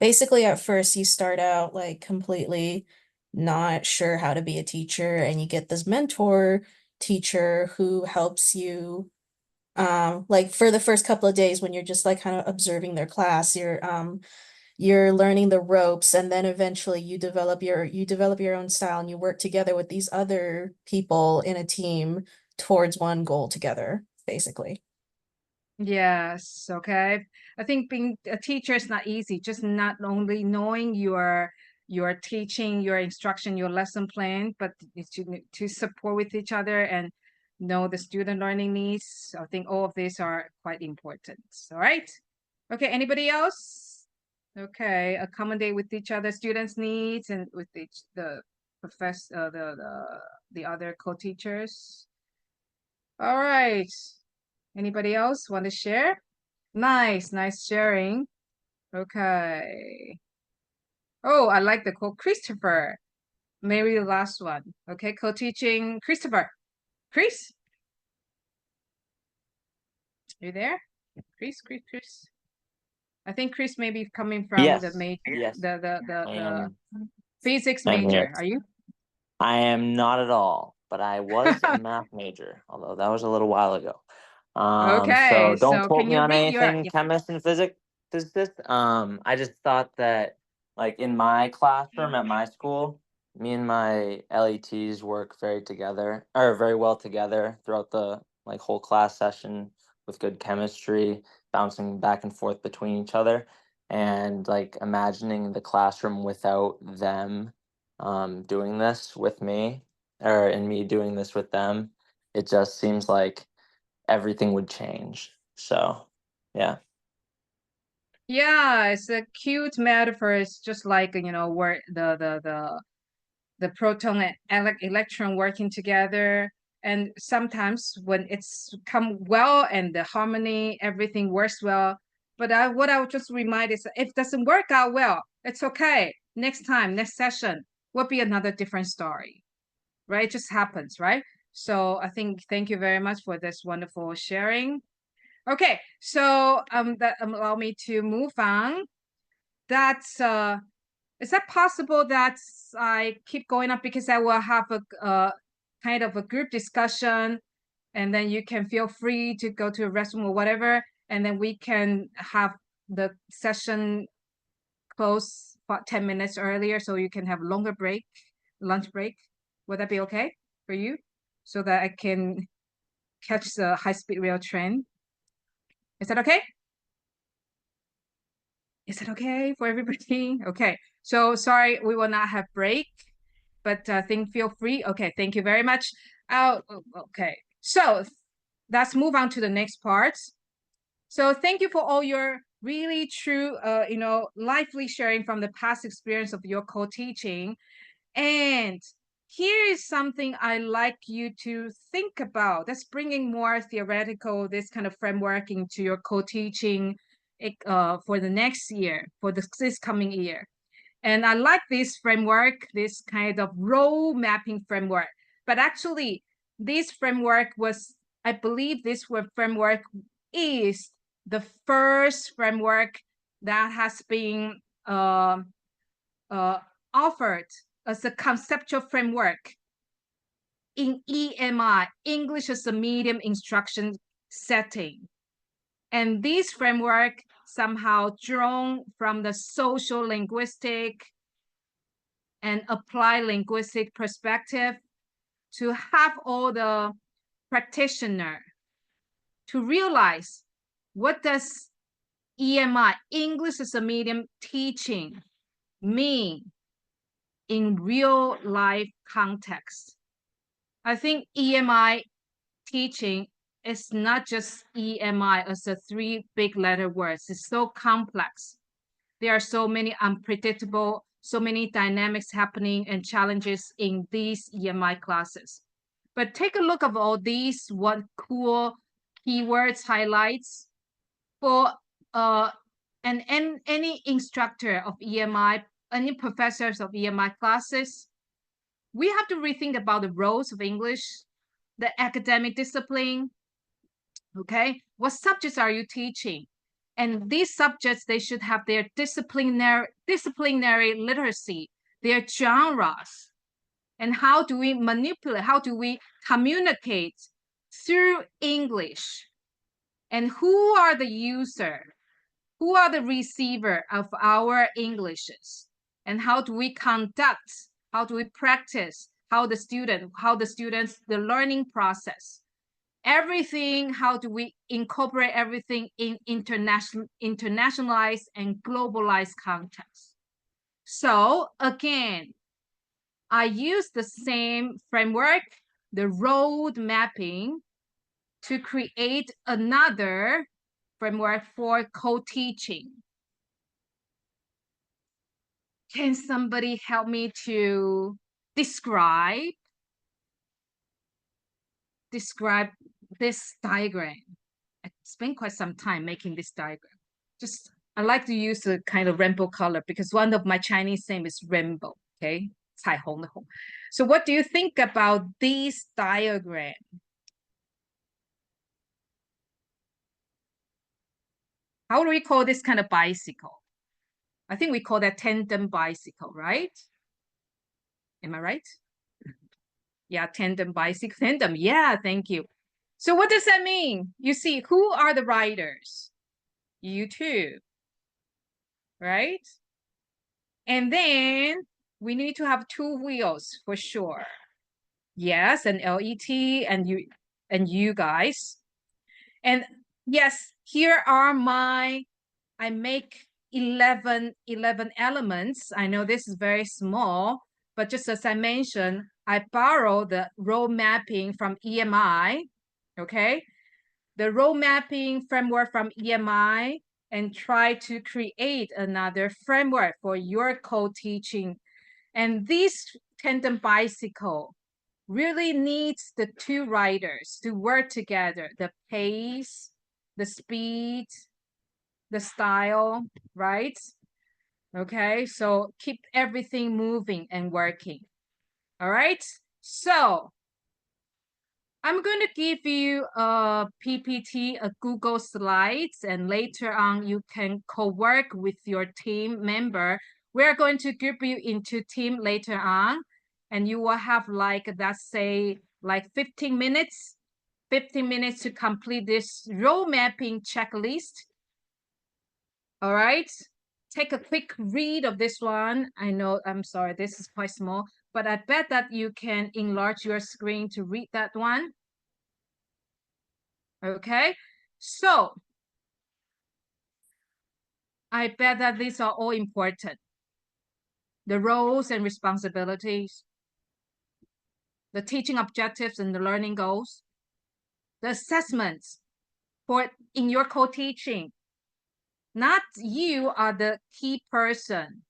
basically at first you start out like completely not sure how to be a teacher, and you get this mentor teacher who helps you like for the first couple of days when you're just like kind of observing their class, you're learning the ropes, and then eventually you develop your own style, and you work together with these other people in a team towards one goal together, basically. Yes, okay. I think being a teacher is not easy, just not only knowing your teaching, your instruction, your lesson plan, but to support with each other and know the student learning needs. I think all of these are quite important. All right. Okay, anybody else? Okay, accommodate with each other students' needs and with the professor, the other co-teachers. All right. Anybody else want to share? Nice sharing. Okay. Oh, I like the quote. Christopher. Maybe the last one. Okay, co-teaching Christopher. Chris? You there? Chris? I think Chris may be coming from Yes, the major, yes. the physics I'm major. here. Are you? I am not at all, but I was a math major, although that was a little while ago. Okay, So don't so quote can me you on read your anything, chemist and physicist. I just thought that, like in my classroom at my school, me and my LETs work very well together throughout the like whole class session with good chemistry, bouncing back and forth between each other, and like imagining the classroom without them doing this with me, and me doing this with them, it just seems like everything would change. So, yeah. Yeah, it's a cute metaphor. It's just like, where the proton and electron working together. And sometimes when it's come well and the harmony, everything works well. But what I would just remind is, if it doesn't work out well, it's okay. Next time, next session will be another different story, right? It just happens, right? So I think, thank you very much for this wonderful sharing. Okay, so that allow me to move on. That's is that possible that I keep going up, because I will have a kind of a group discussion, and then you can feel free to go to a restroom or whatever, and then we can have the session close about 10 minutes earlier, so you can have longer break, lunch break. Would that be okay for you? So that I can catch the high-speed rail train. Is that okay? Is it okay for everybody? Okay. So sorry, we will not have break, but feel free. Okay, thank you very much. Okay. So let's move on to the next part. So thank you for all your really true, lively sharing from the past experience of your co-teaching. And here is something I like you to think about. That's bringing more theoretical, this kind of framework into your co-teaching for the next year, for this coming year. And I like this framework, this kind of role mapping framework. But actually, this framework was, I believe this framework is the first framework that has been offered as a conceptual framework in EMI, English as a Medium instruction setting. And this framework somehow drawn from the social linguistic and applied linguistic perspective to have all the practitioner to realize what does EMI, English as a Medium teaching, mean in real life context. I think EMI teaching is not just EMI as a 3 big letter words. It's so complex. There are so many unpredictable, so many dynamics happening and challenges in these EMI classes. But take a look at all these, what cool keywords, highlights for any instructor of EMI, any professors of EMI classes. We have to rethink about the roles of English, the academic discipline. Okay, what subjects are you teaching? And these subjects, they should have their disciplinary literacy, their genres. And how do we manipulate, how do we communicate through English? And who are the user? Who are the receiver of our Englishes? And how do we conduct, how do we practice, how the students, the learning process? Everything, how do we incorporate everything in internationalized and globalized context? So again, I use the same framework, the road mapping, to create another framework for co-teaching. Can somebody help me to describe this diagram? I spent quite some time making this diagram. Just, I like to use the kind of rainbow color because one of my Chinese name is rainbow, okay? 彩虹的虹. So what do you think about this diagram? How do we call this kind of bicycle? I think we call that tandem bicycle, right? Am I right? Yeah, tandem bicycle, tandem. Yeah, thank you. So what does that mean? You see, who are the riders? You two, right? And then we need to have 2 wheels for sure. Yes, and LET and you guys. And yes, here are I make 11 elements. I know this is very small, but just as I mentioned, I borrow the role mapping from EMI, okay? The role mapping framework from EMI and try to create another framework for your co-teaching. And this tandem bicycle really needs the 2 riders to work together, the pace, the speed, the style, right? Okay, so keep everything moving and working. All right, so I'm going to give you a PPT, a Google Slides, and later on you can co-work with your team member. We're going to group you into team later on, and you will have like, let's say, like 15 minutes to complete this role mapping checklist. All right, take a quick read of this one. I know, I'm sorry, this is quite small, but I bet that you can enlarge your screen to read that one. Okay, so I bet that these are all important. The roles and responsibilities, the teaching objectives and the learning goals, the assessments for in your co-teaching. Not you are the key person,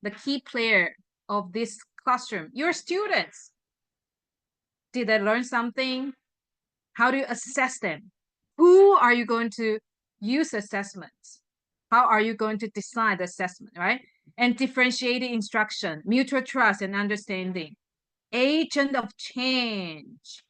the key player of this classroom, your students. Did they learn something? How do you assess them? Who are you going to use assessments? How are you going to design the assessment, right? And differentiated instruction, mutual trust and understanding, agent of change.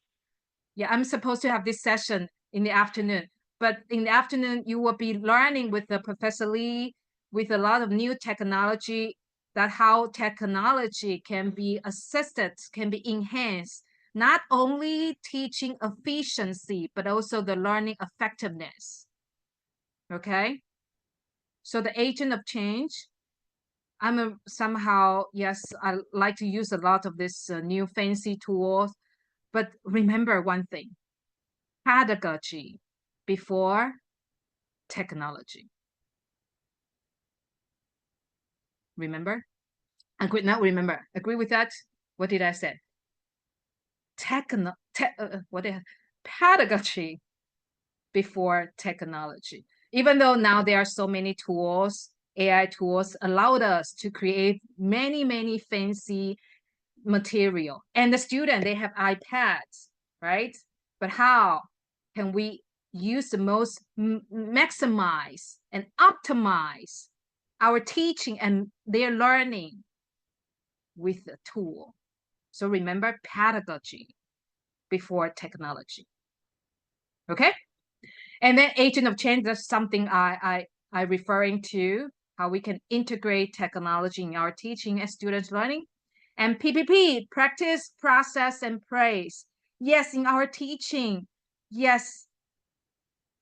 Yeah, I'm supposed to have this session in the afternoon, but in the afternoon, you will be learning with the Professor Lee, with a lot of new technology, that how technology can be assisted, can be enhanced, not only teaching efficiency, but also the learning effectiveness. Okay? So the agent of change, somehow, yes, I like to use a lot of this new fancy tools, but remember one thing, pedagogy before technology. Remember? Agree, not remember. Agree with that? What did I say? Pedagogy before technology. Even though now there are so many tools, AI tools allowed us to create many fancy material. And the student, they have iPads, right? But how can we use the most, maximize and optimize our teaching and their learning with the tool? So remember, pedagogy before technology. Okay? And then agent of change, that's something I referring to, how we can integrate technology in our teaching and students learning. And PPP, practice, process, and praise. Yes, in our teaching, yes,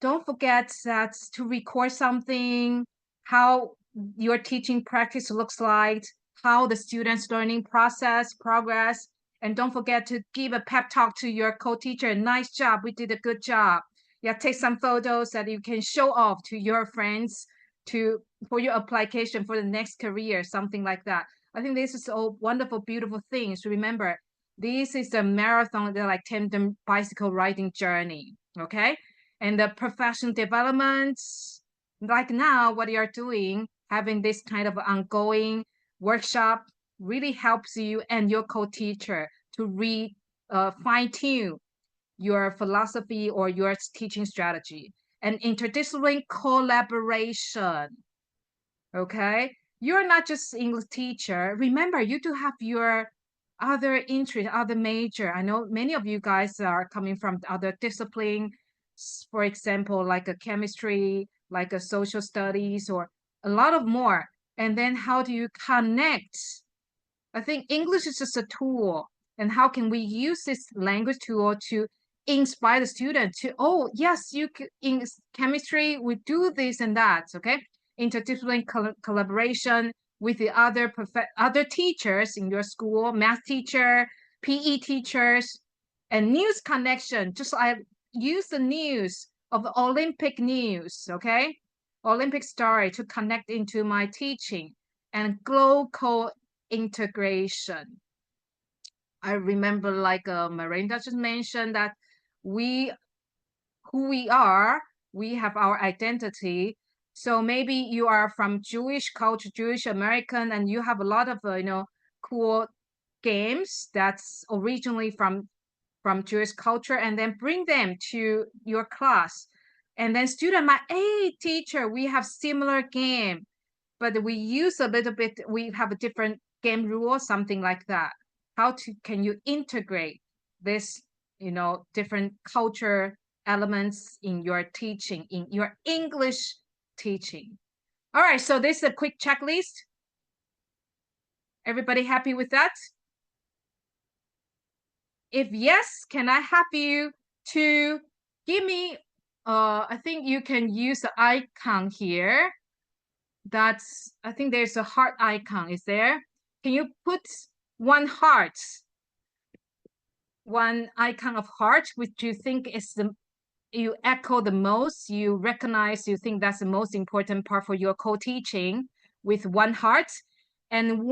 don't forget that to record something, how your teaching practice looks like, how the students' learning process, progress, and don't forget to give a pep talk to your co-teacher. Nice job, we did a good job. Yeah, take some photos that you can show off to your friends for your application for the next career, something like that. I think this is all wonderful, beautiful things. Remember, this is a marathon, they're like tandem bicycle riding journey, okay? And the professional development, like now, what you're doing, having this kind of ongoing workshop really helps you and your co-teacher to fine-tune your philosophy or your teaching strategy. And interdisciplinary collaboration, okay? You're not just English teacher. Remember, you do have your other interest, other major. I know many of you guys are coming from other discipline, for example, like a chemistry, like a social studies, or a lot of more. And then how do you connect? I think English is just a tool. And how can we use this language tool to inspire the student to, oh, yes, in chemistry, we do this and that, okay? Interdisciplinary collaboration with the other teachers in your school, math teacher, PE teachers, and news connection. Just I use the news of the Olympic news, okay? Olympic story to connect into my teaching, and global integration. I remember like Miranda just mentioned that who we are, we have our identity. So maybe you are from Jewish culture, Jewish American, and you have a lot of cool games that's originally from Jewish culture, and then bring them to your class. And then student might, hey teacher, we have similar game, but we use a little bit, we have a different game rule, something like that. Can you integrate this, different culture elements in your teaching, in your English teaching? All right, so this is a quick checklist. Everybody happy with that? If yes, can I have you to give me, I think you can use the icon here. I think there's a heart icon, is there? Can you put one heart, one icon of heart, which you think is you echo the most, you recognize, you think that's the most important part for your co-teaching, with one heart, and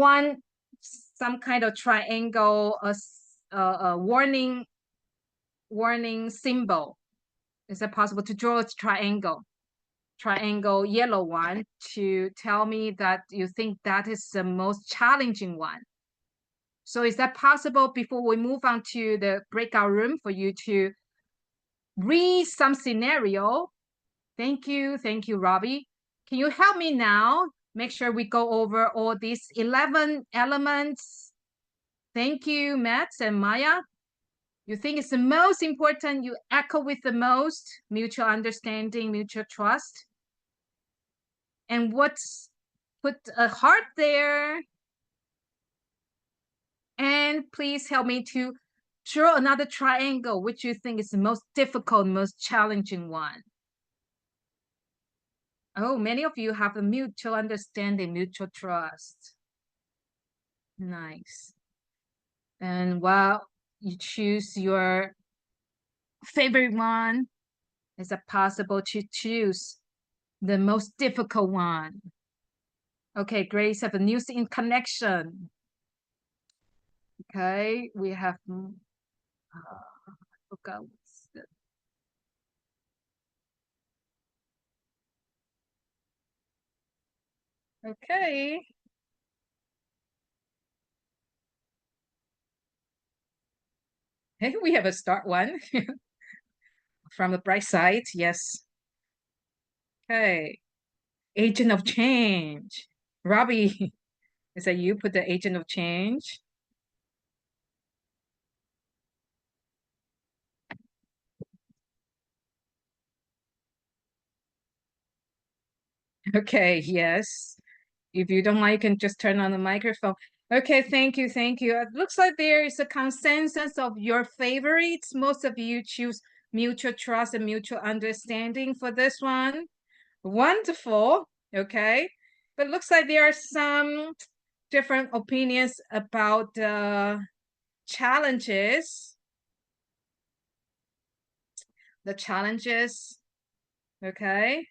some kind of triangle, a warning symbol. Is it possible to draw a triangle yellow one, to tell me that you think that is the most challenging one? So is that possible before we move on to the breakout room for you to read some scenario? Thank you, Robbie. Can you help me now? Make sure we go over all these 11 elements. Thank you, Matt and Maya. You think it's the most important, you echo with the most, mutual understanding, mutual trust. And what's, put a heart there. And please help me to draw another triangle, which you think is the most difficult, most challenging one. Oh, many of you have a mutual understanding, mutual trust. Nice. And while you choose your favorite one, is it possible to choose the most difficult one? Okay, Grace have a news in connection. Okay, we have forgot what's the... Okay. Hey, we have a start one. From the bright side, yes. Okay. Agent of change. Robbie, is that you put the agent of change? Okay, yes. If you don't mind, you can just turn on the microphone. Okay, thank you, thank you. It looks like there is a consensus of your favorites. Most of you choose mutual trust and mutual understanding for this one. Wonderful, okay. But looks like there are some different opinions about the challenges. The challenges, okay.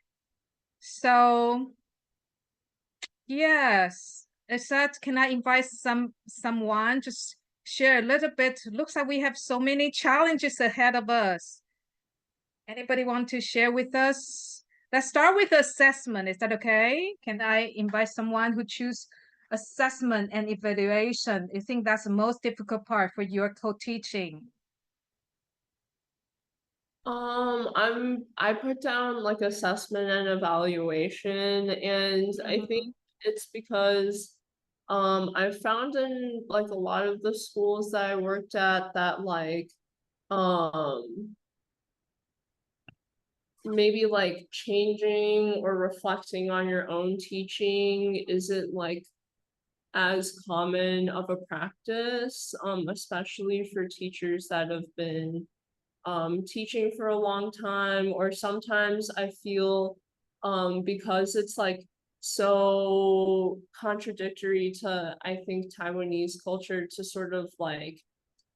So yes, is that, can I invite someone just share a little bit? Looks like we have so many challenges ahead of us. Anybody want to share with us? Let's start with assessment. Is that okay? Can I invite someone who choose assessment and evaluation? You think that's the most difficult part for your co-teaching? I put down like assessment and evaluation, and I think it's because I found in like a lot of the schools that I worked at that like maybe like changing or reflecting on your own teaching isn't like as common of a practice, especially for teachers that have been teaching for a long time, or sometimes I feel because it's like so contradictory to, I think, Taiwanese culture to sort of like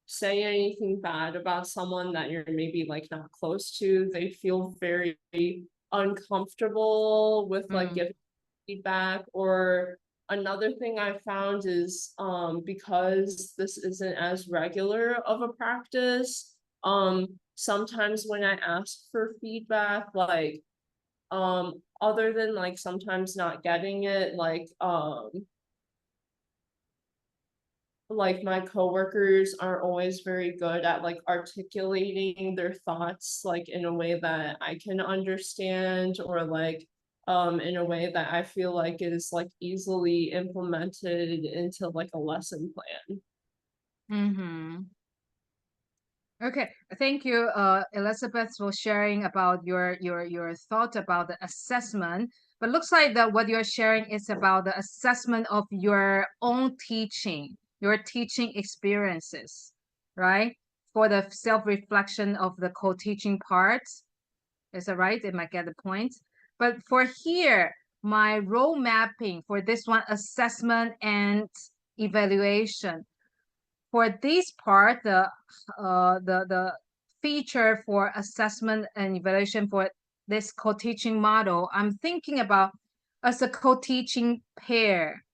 say anything bad about someone that you're maybe like not close to. They feel very uncomfortable with like giving feedback. Or another thing I found is because this isn't as regular of a practice, sometimes when I ask for feedback, like other than like sometimes not getting it, like my coworkers aren't always very good at like articulating their thoughts like in a way that I can understand, or like in a way that I feel like is like easily implemented into like a lesson plan. Okay, thank you, Elizabeth, for sharing about your thought about the assessment. But looks like that what you're sharing is about the assessment of your own teaching, your teaching experiences, right? For the self-reflection of the co-teaching part. Is that right? Am I get the point? But for here, my role mapping for this one, assessment and evaluation. For this part, the feature for assessment and evaluation for this co-teaching model, I'm thinking about as a co-teaching pair,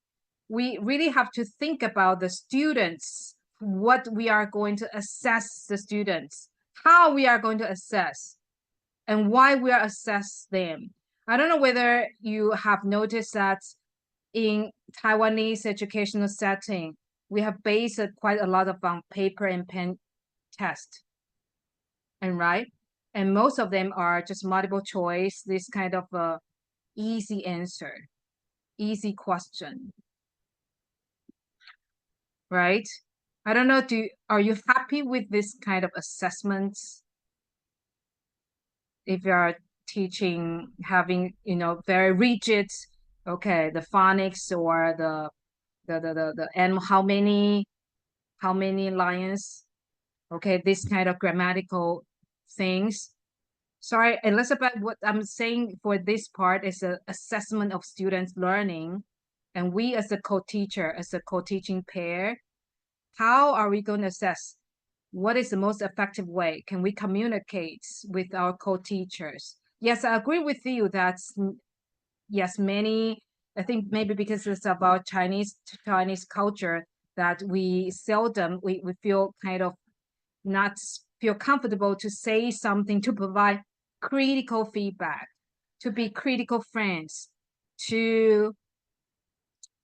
we really have to think about the students, what we are going to assess the students, how we are going to assess, and why we are assess them. I don't know whether you have noticed that in Taiwanese educational setting, we have based quite a lot of on paper and pen test. And right? And most of them are just multiple choice, this kind of easy answer, easy question. Right? I don't know, are you happy with this kind of assessments? If you are teaching, having, very rigid, okay, the phonics or and how many lines, okay, this kind of grammatical things. Sorry, Elizabeth, what I'm saying for this part is an assessment of students' learning. And we as a co-teacher, as a co-teaching pair, how are we going to assess what is the most effective way? Can we communicate with our co-teachers? Yes, I agree with you that, yes, many, I think maybe because it's about Chinese culture, that we seldom, we feel kind of not feel comfortable to say something, to provide critical feedback, to be critical friends to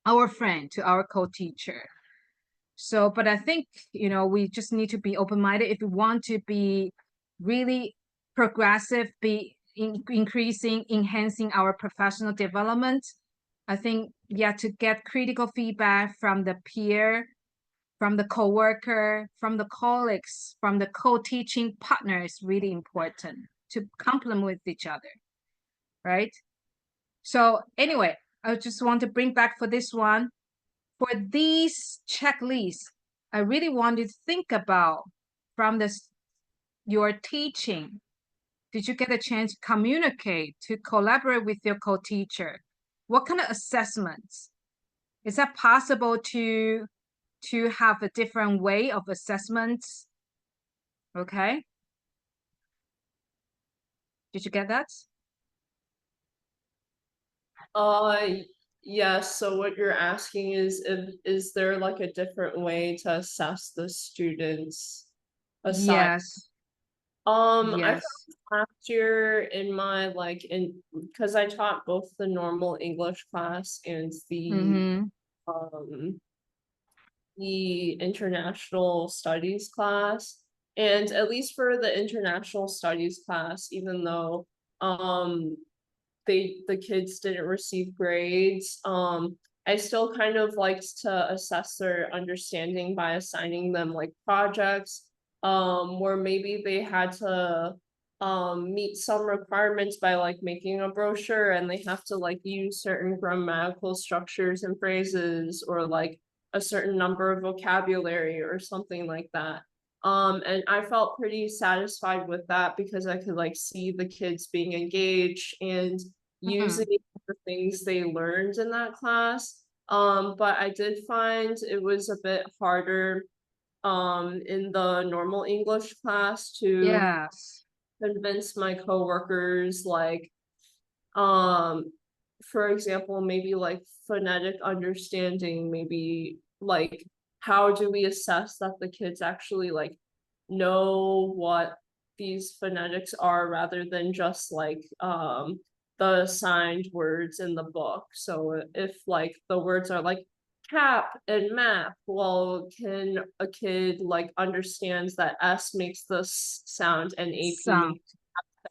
our friend, to our co-teacher. So, but I think, we just need to be open-minded if we want to be really progressive, be increasing, enhancing our professional development. I think, yeah, to get critical feedback from the peer, from the coworker, from the colleagues, from the co-teaching partner is really important to complement with each other, right? So anyway, I just want to bring back for this one, for these checklists, I really want you to think about from your teaching. Did you get a chance to communicate, to collaborate with your co-teacher? What kind of assessments? Is that possible to have a different way of assessments? Okay. Did you get that? Yes. So what you're asking is there like a different way to assess the students' assignment? Yes. I found Yes. last year in my because I taught both the normal English class and the international studies class. And at least for the international studies class, even though the kids didn't receive grades, I still kind of liked to assess their understanding by assigning them like projects, where maybe they had to meet some requirements by like making a brochure, and they have to like use certain grammatical structures and phrases, or like a certain number of vocabulary or something like that. And I felt pretty satisfied with that because I could like see the kids being engaged and using the things they learned in that class. But I did find it was a bit harder in the normal English class to Yes. convince my coworkers, like for example, maybe like phonetic understanding, maybe like how do we assess that the kids actually like know what these phonetics are, rather than just like the assigned words in the book. So if like the words are like cap and map, well, can a kid like understands that S makes this sound and AP Sound. makes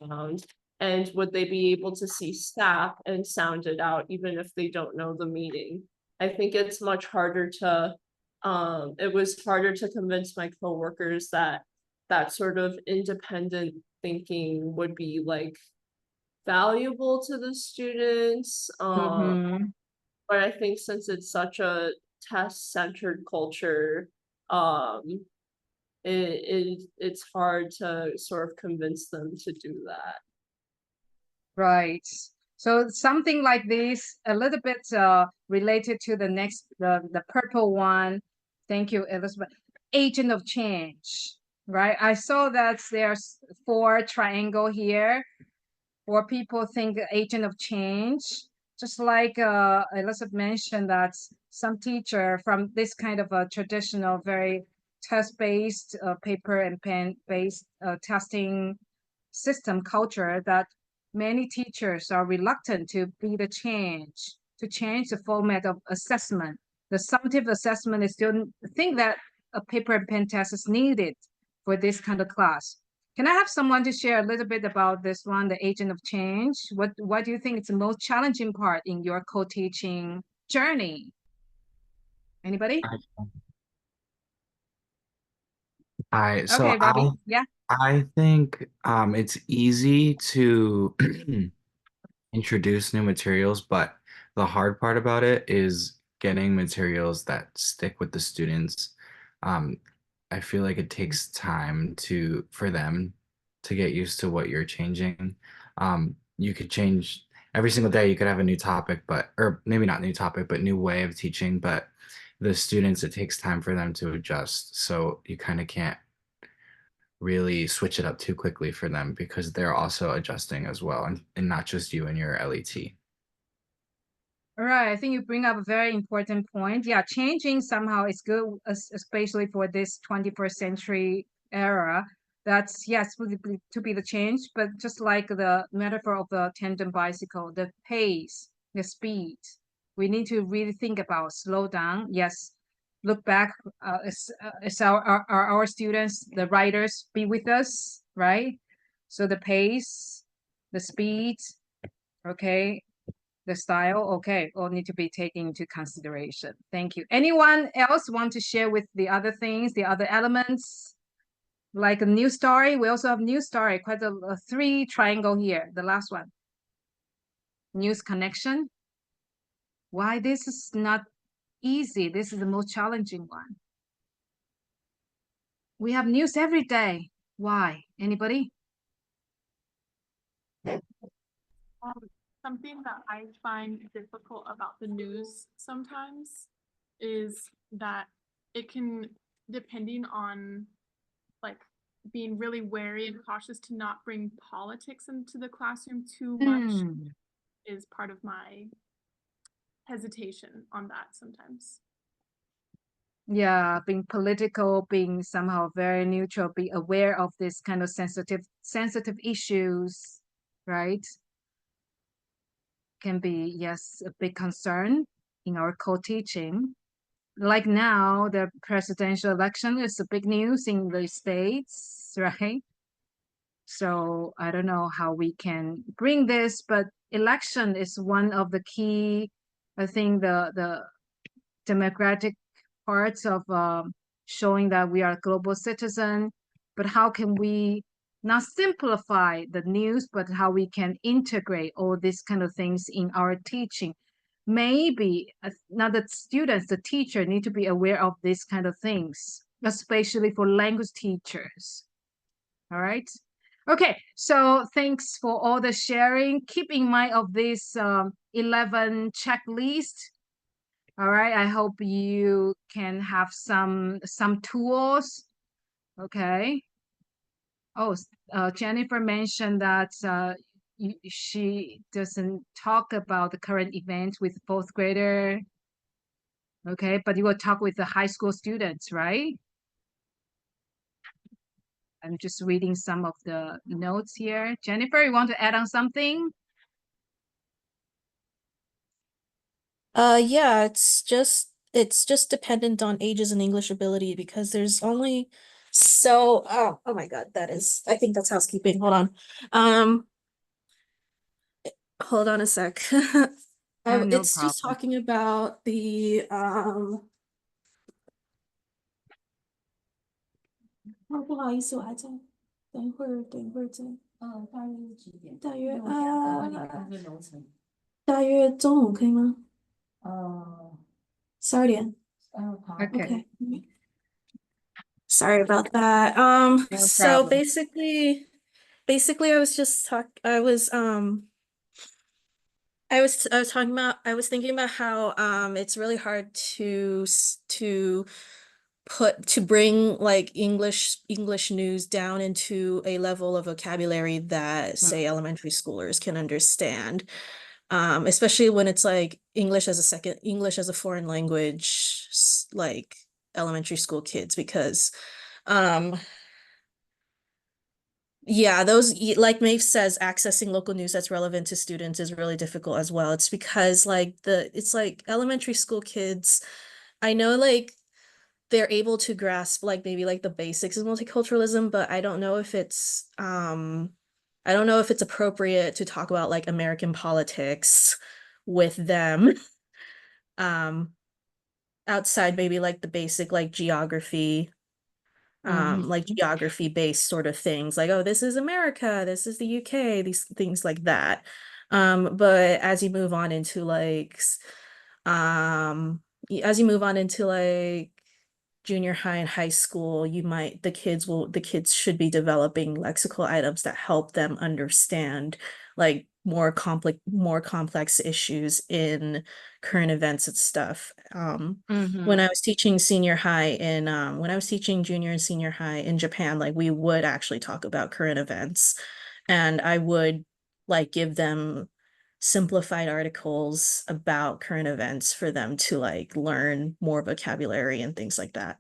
that sound? And would they be able to see sap and sound it out even if they don't know the meaning? I think it's much harder to it was harder to convince my coworkers that that sort of independent thinking would be like valuable to the students. But I think since it's such a test-centered culture, it's hard to sort of convince them to do that. Right. So something like this, a little bit related to the next, the purple one. Thank you, Elizabeth. Agent of change, right? I saw that there's 4 triangle here, or people think agent of change. Just like Elizabeth mentioned that some teacher from this kind of a traditional, very test-based, paper and pen-based testing system culture, that many teachers are reluctant to be the change, to change the format of assessment. the summative assessment is still think that a paper and pen test is needed for this kind of class. Can I have someone to share a little bit about this one, the agent of change? What do you think is the most challenging part in your co-teaching journey? Anybody? Okay, Bobby. Yeah. I think it's easy to introduce new materials, but the hard part about it is getting materials that stick with the students. I feel like it takes time for them to get used to what you're changing. You could change every single day, you could have a new topic, or maybe not new topic, but new way of teaching, but the students, it takes time for them to adjust. So you kind of can't really switch it up too quickly for them because they're also adjusting as well, and not just you and your LET. All right, I think you bring up a very important point. Yeah, changing somehow is good, especially for this 21st century era. That's, yes, to be the change, but just like the metaphor of the tandem bicycle, the pace, the speed, we need to really think about slow down. Yes, look back, is our students, the writers, be with us, right? So the pace, the speed, okay, the style, okay, all need to be taken into consideration. Thank you. Anyone else want to share with the other things, the other elements? Like a news story, we also have news story, quite a three triangle here, the last one. News connection. Why this is not easy? This is the most challenging one. We have news every day. Why? Anybody? Something that I find difficult about the news sometimes is that it can, depending on like being really wary and cautious to not bring politics into the classroom too much is part of my hesitation on that sometimes. Yeah, being political, being somehow very neutral, be aware of this kind of sensitive issues, right? Can be, yes, a big concern in our co-teaching. Like now, the presidential election is a big news in the States, right? So I don't know how we can bring this, but election is one of the key, I think the democratic parts of showing that we are a global citizen, but how can we not simplify the news, but how we can integrate all these kind of things in our teaching? Maybe now that students, the teacher need to be aware of these kind of things, especially for language teachers. All right. Okay, so thanks for all the sharing. Keep in mind of this 11 checklist. All right, I hope you can have some tools. Okay. Oh, Jennifer mentioned that she doesn't talk about the current events with fourth grader. Okay, but you will talk with the high school students, right? I'm just reading some of the notes here. Jennifer, you want to add on something? Yeah, it's just dependent on ages and English ability because there's only oh my God, I think that's housekeeping. Hold on. Hold on a sec. No It's problem. just talking about the不好意思，我还在，等一会儿再。大约中午可以吗？12点。Okay. Sorry about that. No So problem. basically I was thinking about how it's really hard to bring like English news down into a level of vocabulary that say elementary schoolers can understand. Especially when it's like English as a foreign language, like elementary school kids, because yeah, those, like Maeve says, accessing local news that's relevant to students is really difficult as well. It's because like it's like elementary school kids I know like they're able to grasp like maybe like the basics of multiculturalism, but I don't know if it's appropriate to talk about like American politics with them. Outside maybe like the basic like geography, like geography based sort of things like, oh, this is America, this is the UK, these things like that. But as you move on into like junior high and high school, the kids should be developing lexical items that help them understand like more complex issues in current events and stuff. When I was teaching when I was teaching junior and senior high in Japan, like we would actually talk about current events, and I would like give them simplified articles about current events for them to like learn more vocabulary and things like that.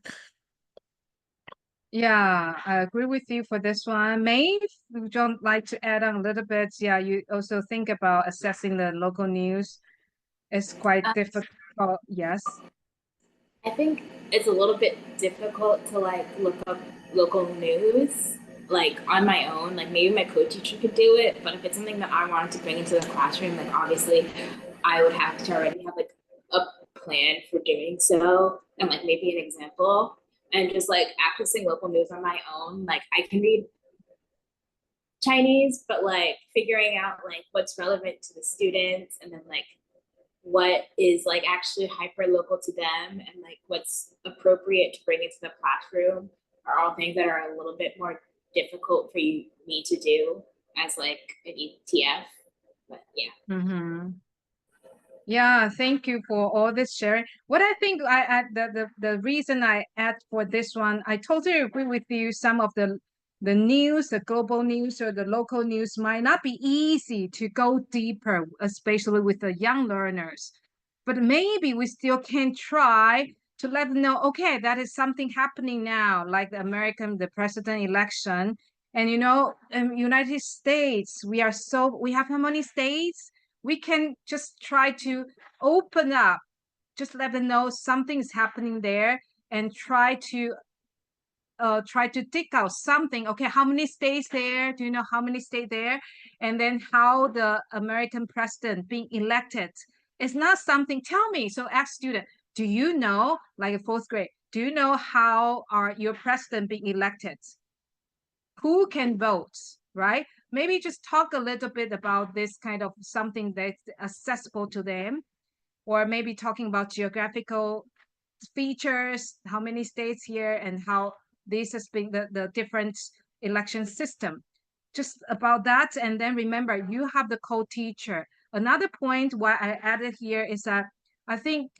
Yeah, I agree with you for this one. May, would you like to add on a little bit? Yeah, you also think about assessing the local news. It's quite difficult. Yes. I think it's a little bit difficult to like look up local news like on my own. Like maybe my co-teacher could do it, but if it's something that I wanted to bring into the classroom, like obviously I would have to already have like a plan for doing so and like maybe an example. And just like accessing local news on my own, like I can read Chinese, but like figuring out like what's relevant to the students and then like what is like actually hyper local to them and like what's appropriate to bring into the classroom are all things that are a little bit more difficult for me to do as like an ETF. But yeah. Yeah, thank you for all this sharing. What I think I add the reason I add for this one, I totally agree with you. Some of the news, the global news or the local news might not be easy to go deeper, especially with the young learners. But maybe we still can try to let them know, okay, that is something happening now, like the president election. And you know, in United States, we have how many states? We can just try to open up, just let them know something is happening there and try to dig out something. Okay, how many states there? Do you know how many states there? And then how the American president being elected. It's not something, tell me. So ask student, do you know, like a fourth grade, do you know how are your president being elected? Who can vote, right? Maybe just talk a little bit about this kind of something that's accessible to them, or maybe talking about geographical features, how many states here and how this has been the different election system. Just about that. And then remember, you have the co-teacher. Another point why I added here is that I think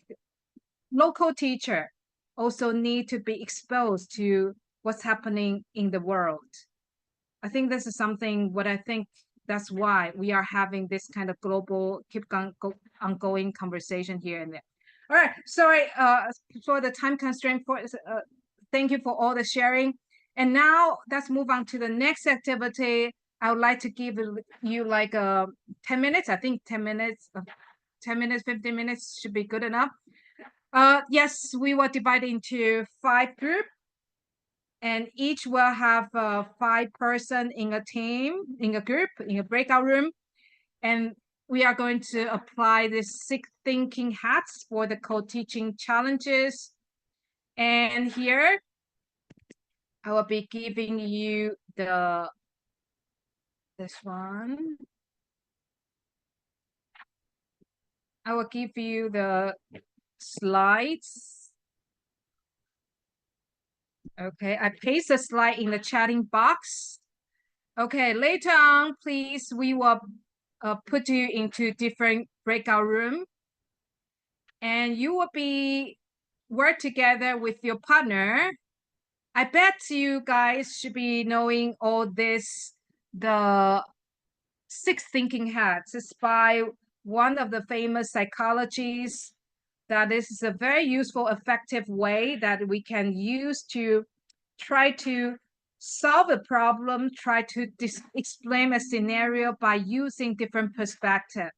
local teacher also need to be exposed to what's happening in the world. I think this is something what I think that's why we are having this kind of global ongoing conversation here and there. All right, sorry for the time constraint. Thank you for all the sharing. And now let's move on to the next activity. I would like to give you like 10 minutes. I think 10 minutes, 15 minutes should be good enough. Yes, we will divide into 5 groups. And each will have 5 person in a team, in a group, in a breakout room. And we are going to apply the 6 thinking hats for the co-teaching challenges. And here, I will be giving you this one. I will give you the slides. Okay, I paste the slide in the chatting box. Okay, later on, please, we will put you into different breakout room. And you will be work together with your partner. I bet you guys should be knowing all this, the 6 thinking hats. It's by one of the famous psychologists, that this is a very useful, effective way that we can use to try to solve a problem, try to explain a scenario by using different perspective.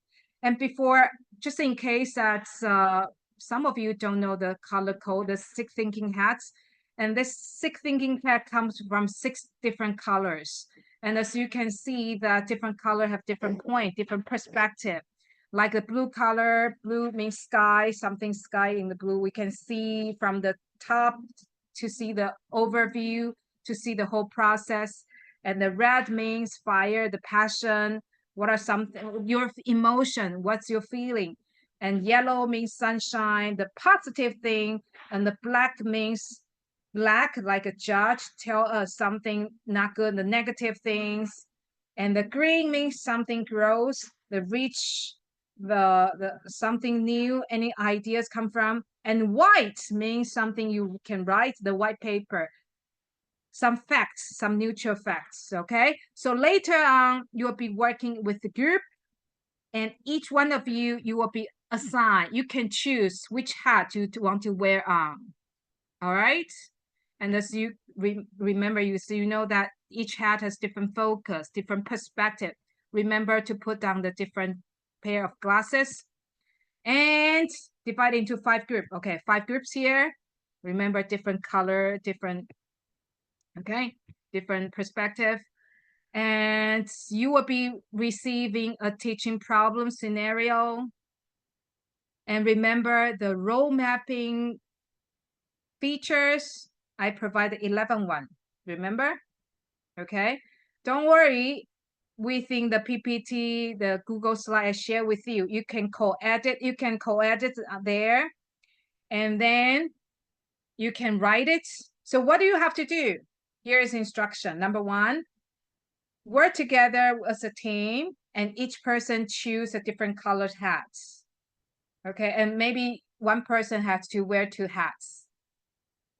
And before, just in case that some of you don't know the color code, the 6 thinking hats. And this 6 thinking hat comes from 6 different colors. And as you can see, that different color have different point, different perspective. Like the blue color, blue means sky, something sky in the blue. We can see from the top to see the overview, to see the whole process. And the red means fire, the passion. What are something, your emotion, what's your feeling? And yellow means sunshine, the positive thing. And the black means black, like a judge, tell us something not good, the negative things. And the green means something grows, the rich, the something new, any ideas come from. And white means something you can write, the white paper, some facts, some neutral facts. Okay, so later on you'll be working with the group, and each one of you will be assigned, you can choose which hat you want to wear on. All right, and as you remember, you know that each hat has different focus, different perspective. Remember to put down the different pair of glasses and divide into 5 groups. Okay, 5 groups here. Remember different color, different, okay, different perspective. And you will be receiving a teaching problem scenario. And remember the role mapping features. I provided 11 one. Remember? Okay. Don't worry. Within the PPT, the Google slide I share with you, you can co-edit. You can co-edit there, and then you can write it. So what do you have to do? Here is instruction. Number 1, work together as a team, and each person choose a different colored hats. Okay, and maybe one person has to wear 2 hats.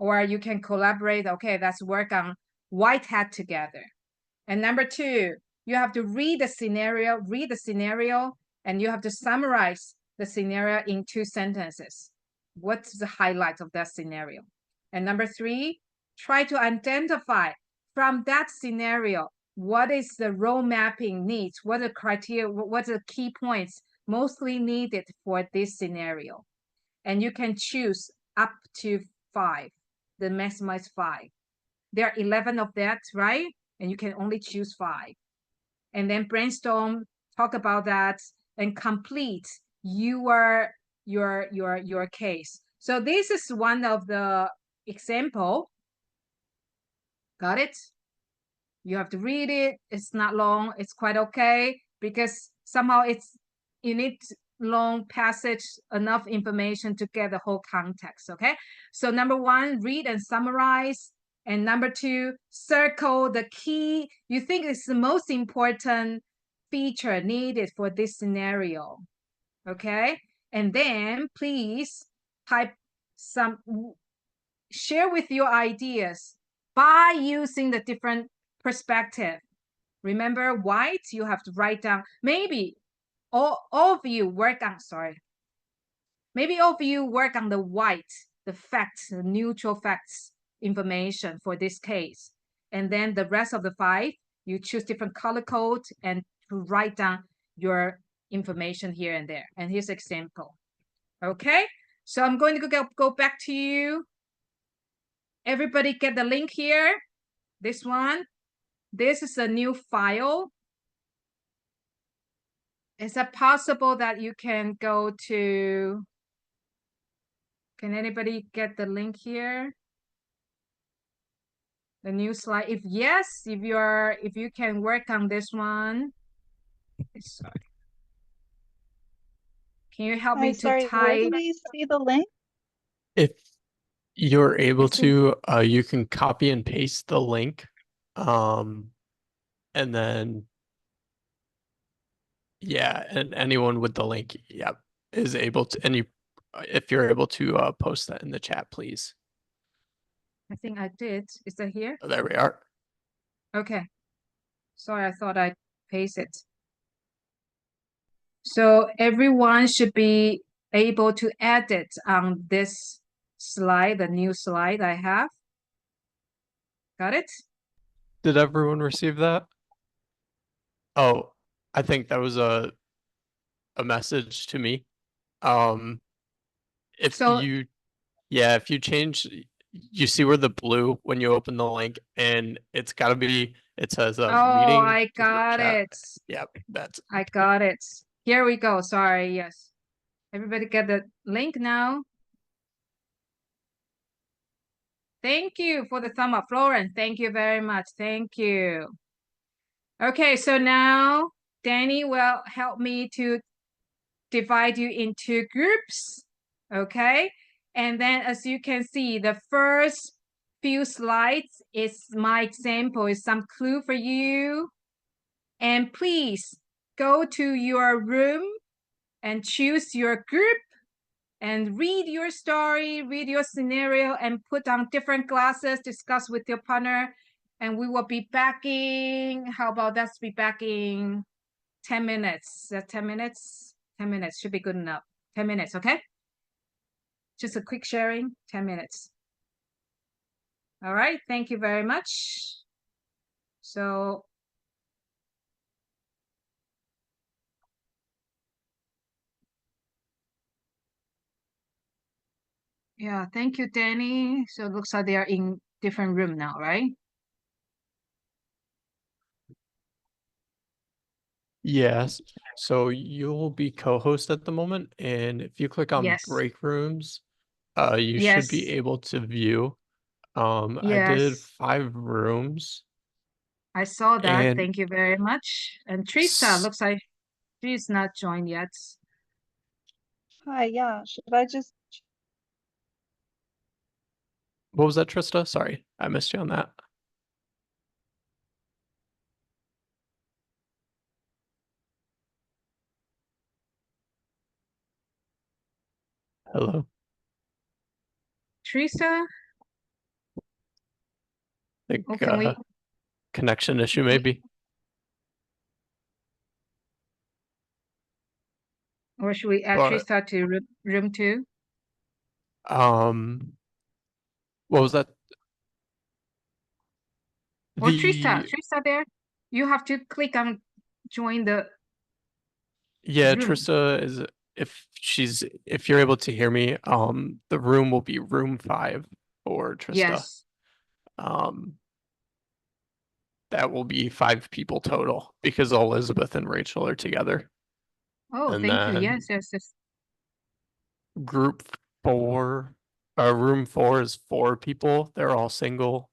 Or you can collaborate. Okay, let's work on white hat together. And number 2, you have to read the scenario, and you have to summarize the scenario in 2 sentences. What's the highlight of that scenario? And number 3, try to identify from that scenario, what is the role mapping needs? What are the criteria? What are the key points mostly needed for this scenario? And you can choose up to 5, the maximum is 5. There are 11 of that, right? And you can only choose 5. And then brainstorm, talk about that, and complete your case. So this is one of the example. Got it? You have to read it. It's not long. It's quite okay, because somehow you need long passage, enough information to get the whole context. Okay, so number 1, read and summarize. And number 2, circle the key you think is the most important feature needed for this scenario. Okay, and then please type some, share with your ideas by using the different perspective. Remember, white, you have to write down, maybe all of you work on, maybe all of you work on the white, the facts, the neutral facts information for this case. And then the rest of the 5, you choose different color code and to write down your information here and there. And here's example. Okay, so I'm going to go back to you. Everybody get the link here. This one. This is a new file. Is it possible that you can go to, can anybody get the link here? The new slide. If yes, if you can work on this one. Sorry. Can you help me to Sorry, where do type? we see the link? If you're able to, you can copy and paste the link. And then, yeah, and anyone with the link, yep, is able to, if you're able to post that in the chat, please. I think I did. Is that here? Oh, there we are. Okay. Sorry, I thought I pasted it. So everyone should be able to edit on this slide, the new slide I have. Got it? Did everyone receive that? Oh, I think that was a message to me. if So- you, yeah, if you change, you see where the blue when you open the link, and it's got to be. It says Oh, meeting. I got chat. it. Yep, that's. I got it. Here we go. Sorry. Yes. Everybody get the link now. Thank you for the thumb up, Florence. Thank you very much. Thank you. Okay, so now Danny will help me to divide you into groups. Okay, and then as you can see, the first few slides is my example, is some clue for you. And please go to your room and choose your group and read your story, read your scenario, and put on different glasses, discuss with your partner. And we will be back in, how about let's be back in 10 minutes. 10 minutes? 10 minutes should be good enough. 10 minutes, okay? Just a quick sharing, 10 minutes. All right, thank you very much. So, yeah, thank you, Danny. So it looks like they are in different room now, right? Yes. So you'll be co-host at the moment, and if you click on Yes. break rooms, you should be Yes. able to view. I did Yes. 5 rooms. I saw that. And Thank you very much. And Trista looks like she's not joined yet. Hi, yeah. Should I just what was that, Trista? Sorry, I missed you on that. Hello. Trista? Think Oh, can we? connection issue maybe. Or should we But Trista to room 2? what was that? Or Trista The there? You have to click on join the yeah, room. Trista is if you're able to hear me, the room will be room 5 for Trista. Yes. That will be 5 people total because Elizabeth and Rachel are together. Oh, And thank you. then Yes, yes, yes. Group 4, room 4 is 4 people. They're all single.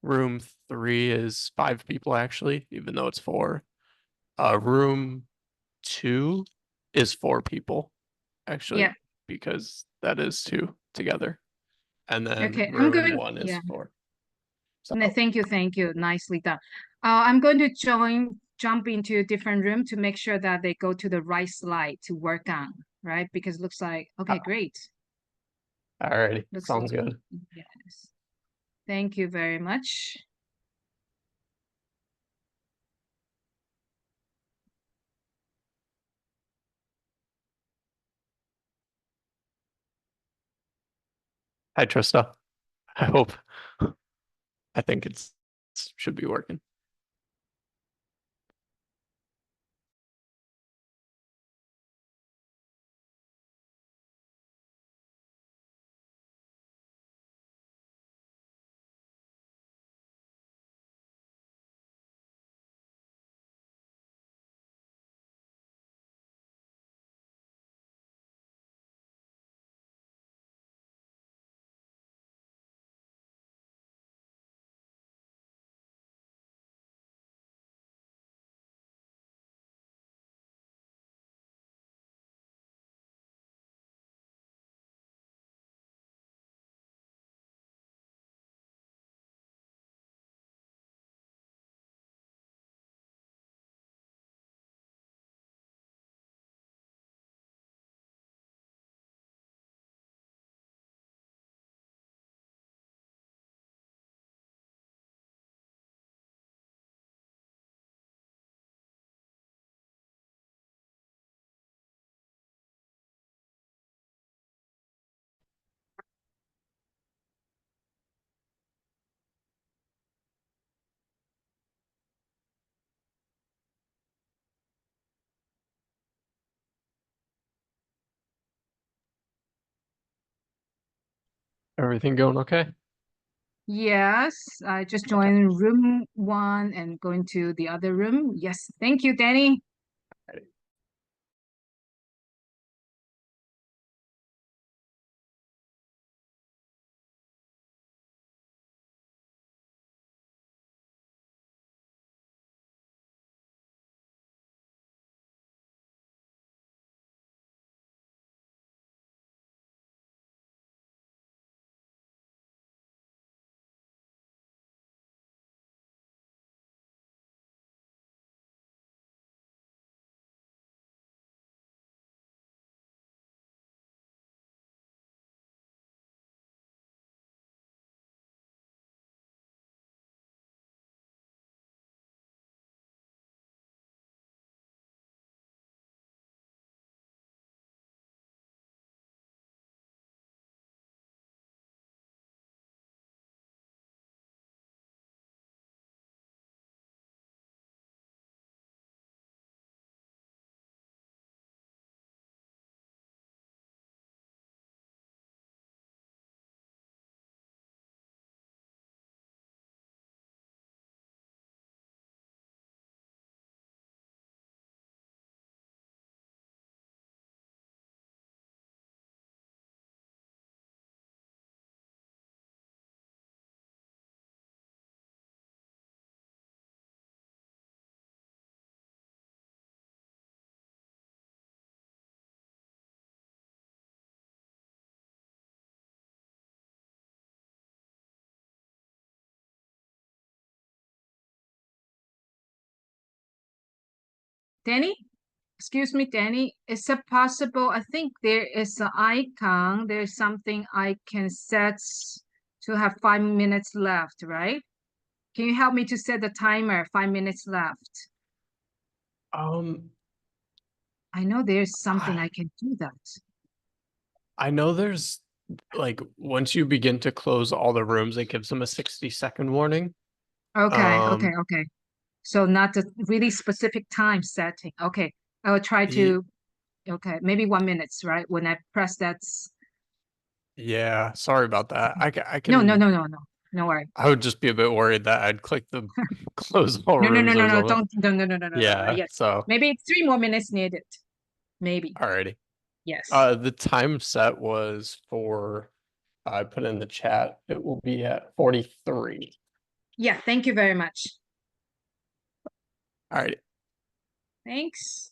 Room 3 is 5 people actually, even though it's 4. Room 2 is 4 people actually, Yeah. because that is 2 together. And then Okay, I'm room going. 1 is Yeah. 4. No, thank you. Nicely done. I'm going to jump into a different room to make sure that they go to the right slide to work on, right? Because it looks like, okay, great. Alrighty, Looks sounds like, good. yes. Thank you very much. Hi, Trista. I hope. I think it should be working. Everything going okay? Yes, I just joined room 1 and going to the other room. Yes, thank you, Danny. Danny? Excuse me, Danny. Is it possible? I think there is an icon. There's something I can set to have 5 minutes left, right? Can you help me to set the timer? 5 minutes left. I know there's something I can do that. I know there's like once you begin to close all the rooms, it gives them a 60-second warning. Okay, okay. So not a really specific time setting. Okay, I will try to, okay, maybe 1 minute, right? When I press that. Yeah, sorry about that. I No, can. no worry. I would just be a bit worried that I'd click the close all No, rooms or something. don't, no. Yeah, Yes, so maybe 3 more minutes needed. Maybe. alrighty. Yes. The time set was for, I put in the chat, it will be at 43. Yeah, thank you very much. Alrighty. Thanks.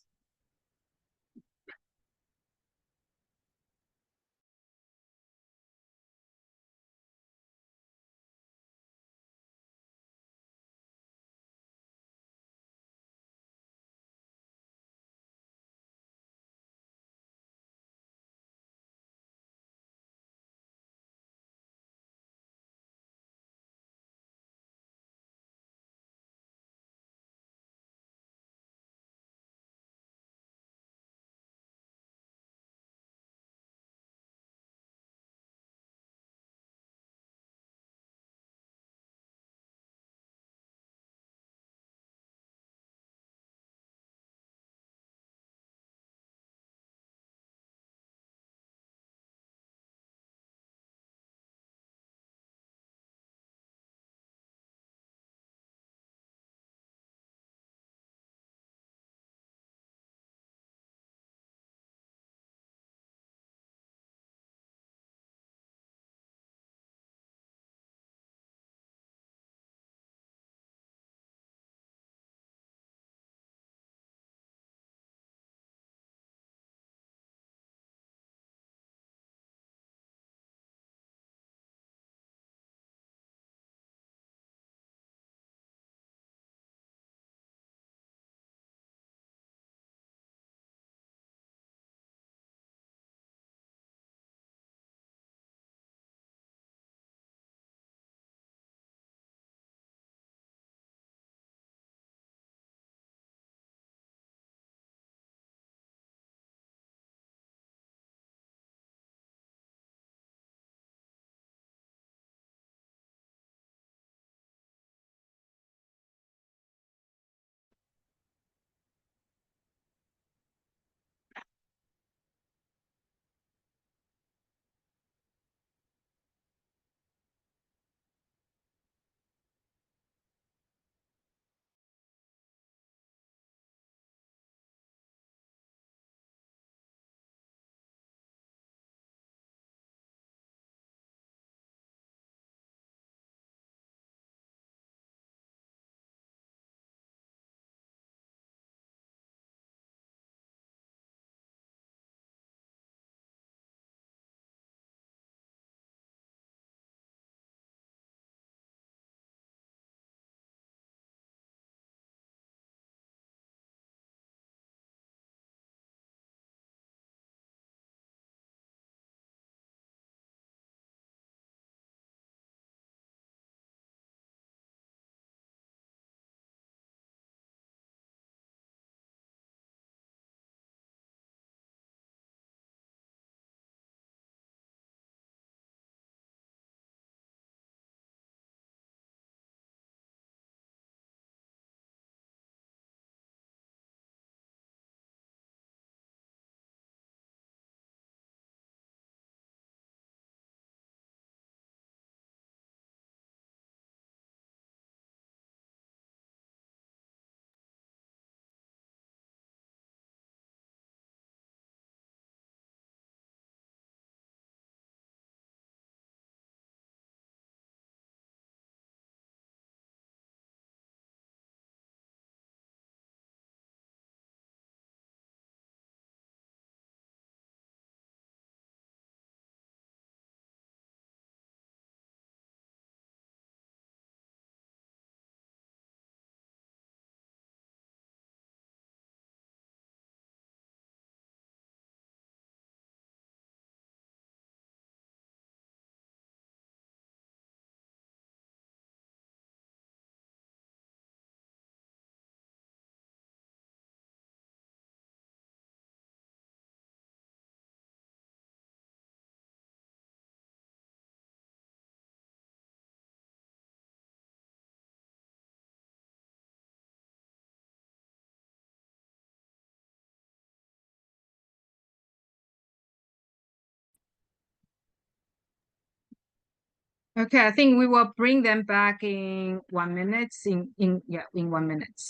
Okay, I think we will bring them back in 1 minute. In 1 minute.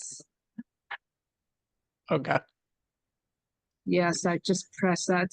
Okay. Yes, I just press that.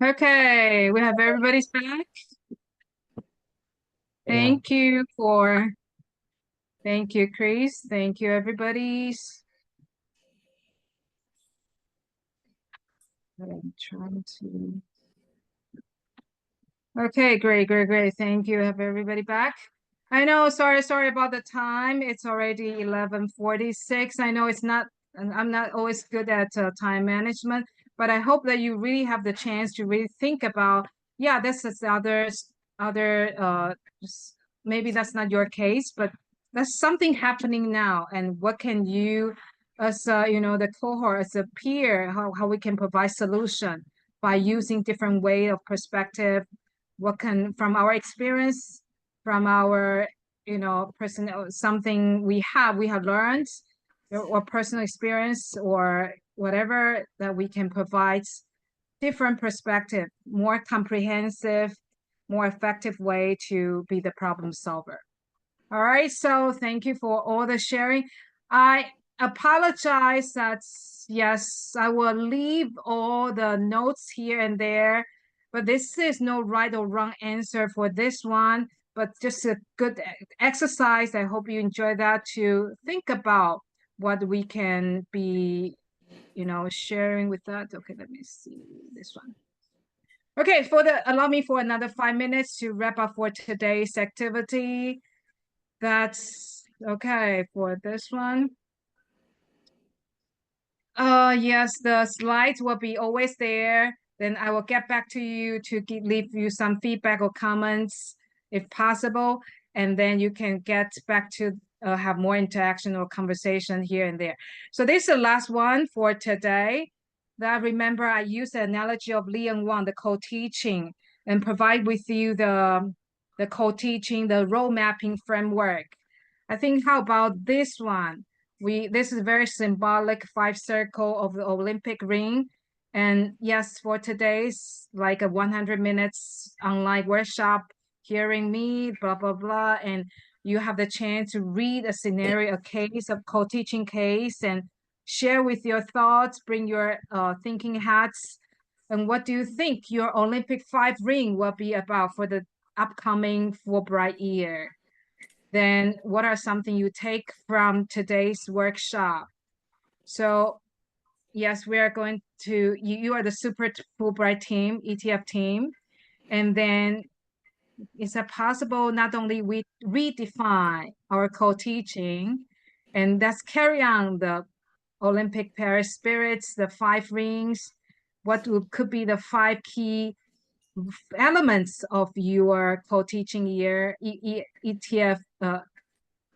Okay, we have everybody's back. Thank you, Chris. Thank you, everybody's. I'm trying to. Okay, great. Thank you. Have everybody back. I know, sorry about the time. It's already 11:46. I know I'm not always good at time management, but I hope that you really have the chance to really think about, yeah, this is just maybe that's not your case, but there's something happening now. And what can you, as the cohort, as a peer, how we can provide solution by using different way of perspective, what can, from our experience, from our personal, something we have learned, or personal experience, or whatever, that we can provide different perspective, more comprehensive, more effective way to be the problem solver. All right, so thank you for all the sharing. I apologize that, yes, I will leave all the notes here and there, but this is no right or wrong answer for this one, but just a good exercise. I hope you enjoy that, to think about what we can be, sharing with that. Okay, let me see this one. Okay, allow me for another 5 minutes to wrap up for today's activity. That's okay for this one. Yes, the slides will be always there. Then I will get back to you to leave you some feedback or comments if possible. And then you can get back to have more interaction or conversation here and there. So this is the last one for today. That, remember, I use the analogy of Li and Wang, the co-teaching, and provide with you the co-teaching, the road mapping framework. I think, how about this one? This is very symbolic 5 circle of the Olympic ring. And yes, for today's like a 100 minutes online workshop, hearing me, blah, blah, blah. And you have the chance to read a scenario, a case, a co-teaching case, and share with your thoughts, bring your thinking hats. And what do you think your Olympic 5 ring will be about for the upcoming Fulbright year? Then what are something you take from today's workshop? So yes, we are going to, you are the Super Fulbright team, ETF team. And then is it possible not only we redefine our co-teaching, and that's carry on the Olympic Paris spirits, the 5 rings, what could be the 5 key elements of your co-teaching year, ETF,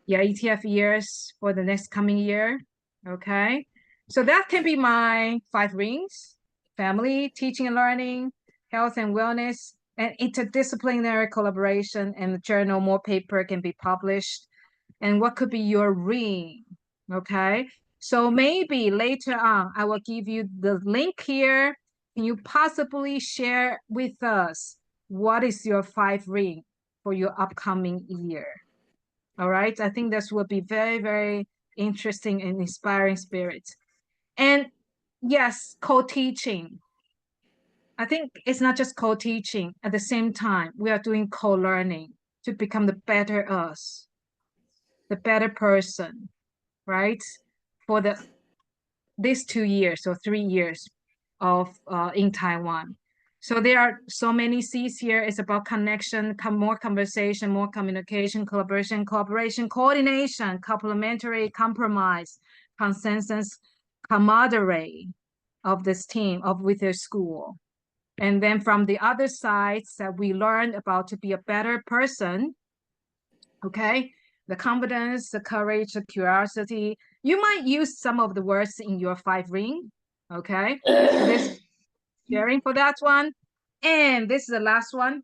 ETF years for the next coming year. Okay, so that can be my 5 rings: family, teaching and learning, health and wellness, and interdisciplinary collaboration. And the journal, more paper can be published. And what could be your ring? Okay, so maybe later on I will give you the link here. Can you possibly share with us what is your 5 ring for your upcoming year? All right, I think this will be very, very interesting and inspiring spirit. And yes, co-teaching. I think it's not just co-teaching. At the same time, we are doing co-learning to become the better us, the better person, right? For these 2 years or 3 years of in Taiwan. So there are so many C's here. It's about connection, more conversation, more communication, collaboration, cooperation, coordination, complementary, compromise, consensus, camaraderie of this team with your school. And then from the other sides that we learned about to be a better person, okay? The confidence, the courage, the curiosity. You might use some of the words in your 5 ring, okay? So this sharing for that one. And this is the last one.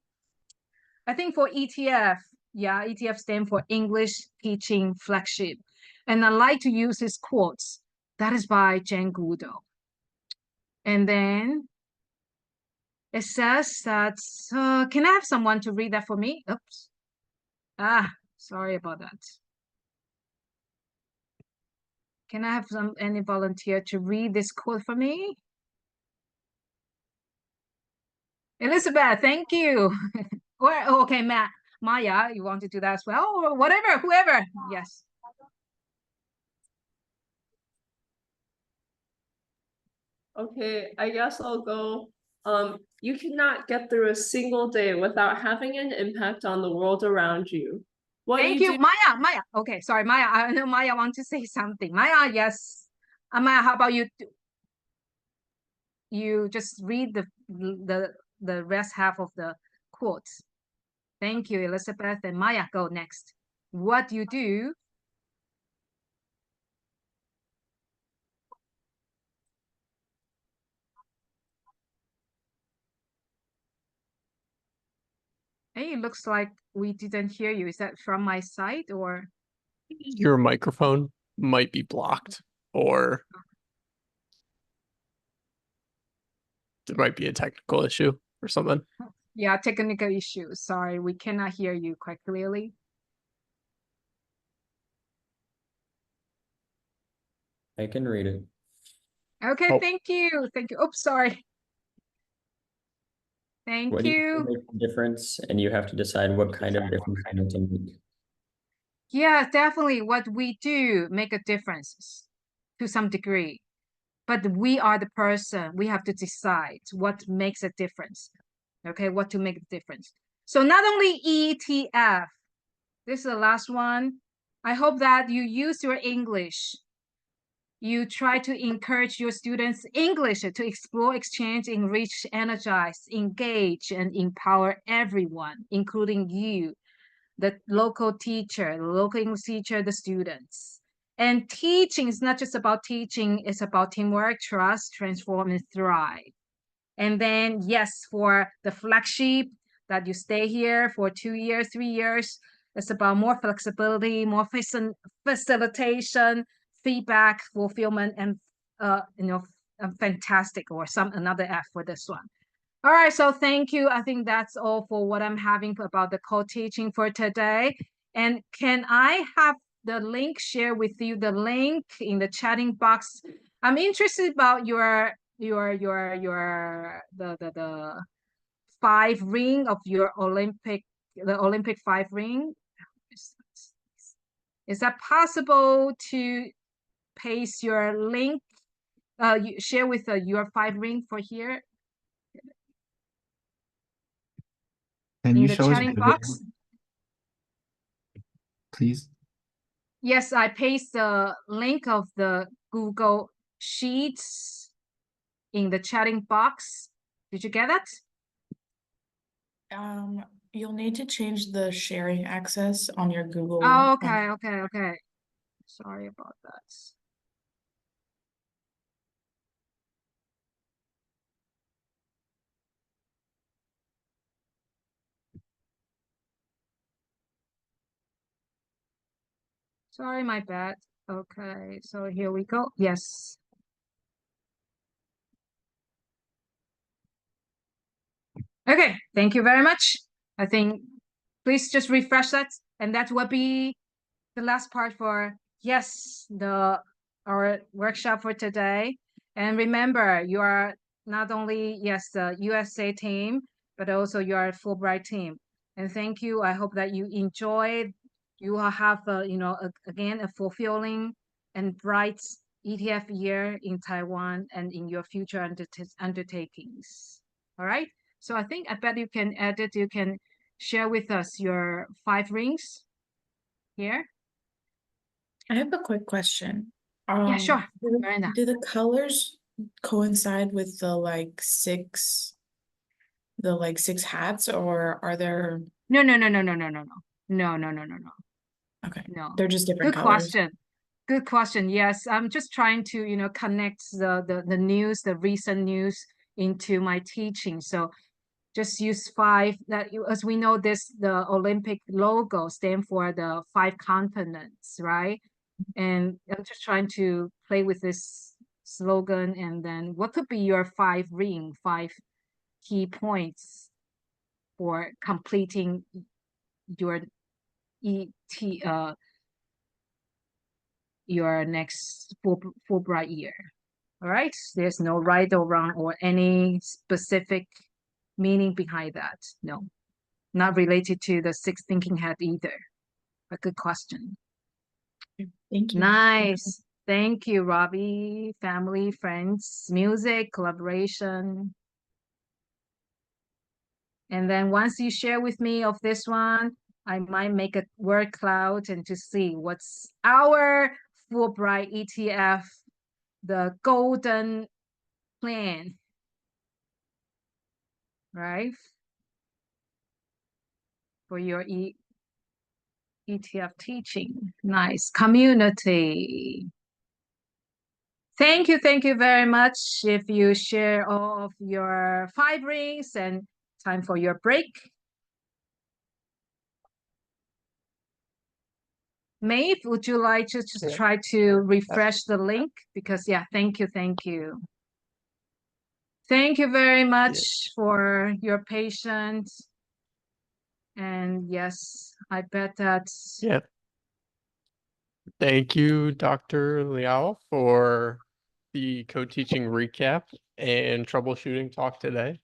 I think for ETF, yeah, ETF stands for English Teaching Flagship. And I like to use his quotes. That is by Jane Goodall. And then it says that, can I have someone to read that for me? Oops. Sorry about that. Can I have any volunteer to read this quote for me? Elizabeth, thank you. Okay, Maya, you want to do that as well? Or whatever, whoever. Yes. Okay, I guess I'll go. You cannot get through a single day without having an impact on the world around you. Thank you, Maya. Okay, sorry, Maya. I know Maya wants to say something. Maya, yes. Maya, how about you? You just read the rest half of the quote. Thank you, Elizabeth. And Maya, go next. What you do. Hey, it looks like we didn't hear you. Is that from my side or? Your microphone might be blocked, or there might be a technical issue or something. Yeah, technical issues. Sorry, we cannot hear you quite clearly. I can read it. Okay, Oh. thank you. Thank you. Oops, sorry. Thank What do you. make a difference? And you have to decide what kind of difference you want to make. Yeah, definitely. What we do make a difference to some degree. But we are the person. We have to decide what makes a difference. Okay, what to make a difference. So not only ETF, this is the last one. I hope that you use your English. You try to encourage your students' English to explore, exchange, enrich, energize, engage, and empower everyone, including you, the local teacher, the local English teacher, the students. And teaching is not just about teaching, it's about teamwork, trust, transform, and thrive. And then, yes, for the flagship that you stay here for 2 years, 3 years, it's about more flexibility, more facilitation, feedback, fulfillment, and fantastic, or another F for this one. All right, so thank you. I think that's all for what I'm having about the co-teaching for today. And can I have the link, share with you the link in the chatting box? I'm interested about the 5 ring of your the Olympic 5 ring. Is that possible to paste your link? You share with your 5 ring for here. Can you In the show us chatting the box? video, please? Yes, I paste the link of the Google Sheets in the chatting box. Did you get that? You'll need to change the sharing access on your Google. Oh, okay. Sorry about that. Sorry, my bad. Okay, so here we go. Yes. Okay, thank you very much. I think please just refresh that, and that will be the last part for our workshop for today. And remember, you are not only, yes, the USA team, but also your Fulbright team. And thank you. I hope that you enjoyed. You will have, again, a fulfilling and bright ETF year in Taiwan and in your future undertakings. All right. So I think, I bet you can edit, you can share with us your 5 rings here. I have a quick question. Yeah, sure. Do the colors coincide with the six hats, or are there? No. Okay. No. They're just different Good colors. question. Good question. Yes, I'm just trying to, connect the news, the recent news into my teaching. So just use 5 that as we know this, the Olympic logo stand for the 5 continents, right? And I'm just trying to play with this slogan, and then what could be your 5 key points for completing your your next Fulbright year. All right, there's no right or wrong or any specific meaning behind that. No, not related to the 6 thinking hat either. A good question. Thank you. Nice. Thank you, Robbie. Family, friends, music, collaboration. And then once you share with me of this one, I might make a word cloud and to see what's our Fulbright ETF, the golden plan, right? For your ETF teaching. Nice. Community. Thank you very much. If you share all of your 5 rings, and time for your break. Maeve, would you like to just try to refresh the link? Because yeah, thank you. Thank you very much for your patience. And yes, I bet that. Yeah. Thank you, Dr. Liao, for the co-teaching recap and troubleshooting talk today.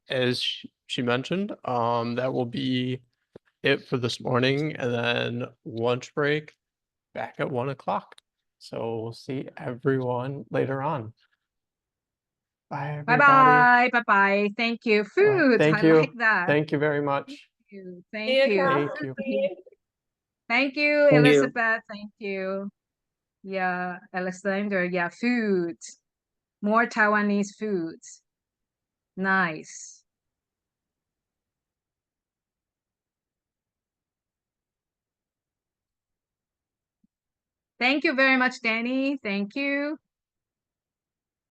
As she mentioned, that will be it for this morning, and then lunch break back at 1 o'clock. So we'll see everyone later on. Bye, everybody. Bye. Thank you. Food. Thank I you. like that. Thank you very much. Thank you. Thank you. Thank you, Thank you. Elizabeth. Thank you. Yeah, Alexander. Yeah, food. More Taiwanese food. Nice. Thank you very much, Danny. Thank you.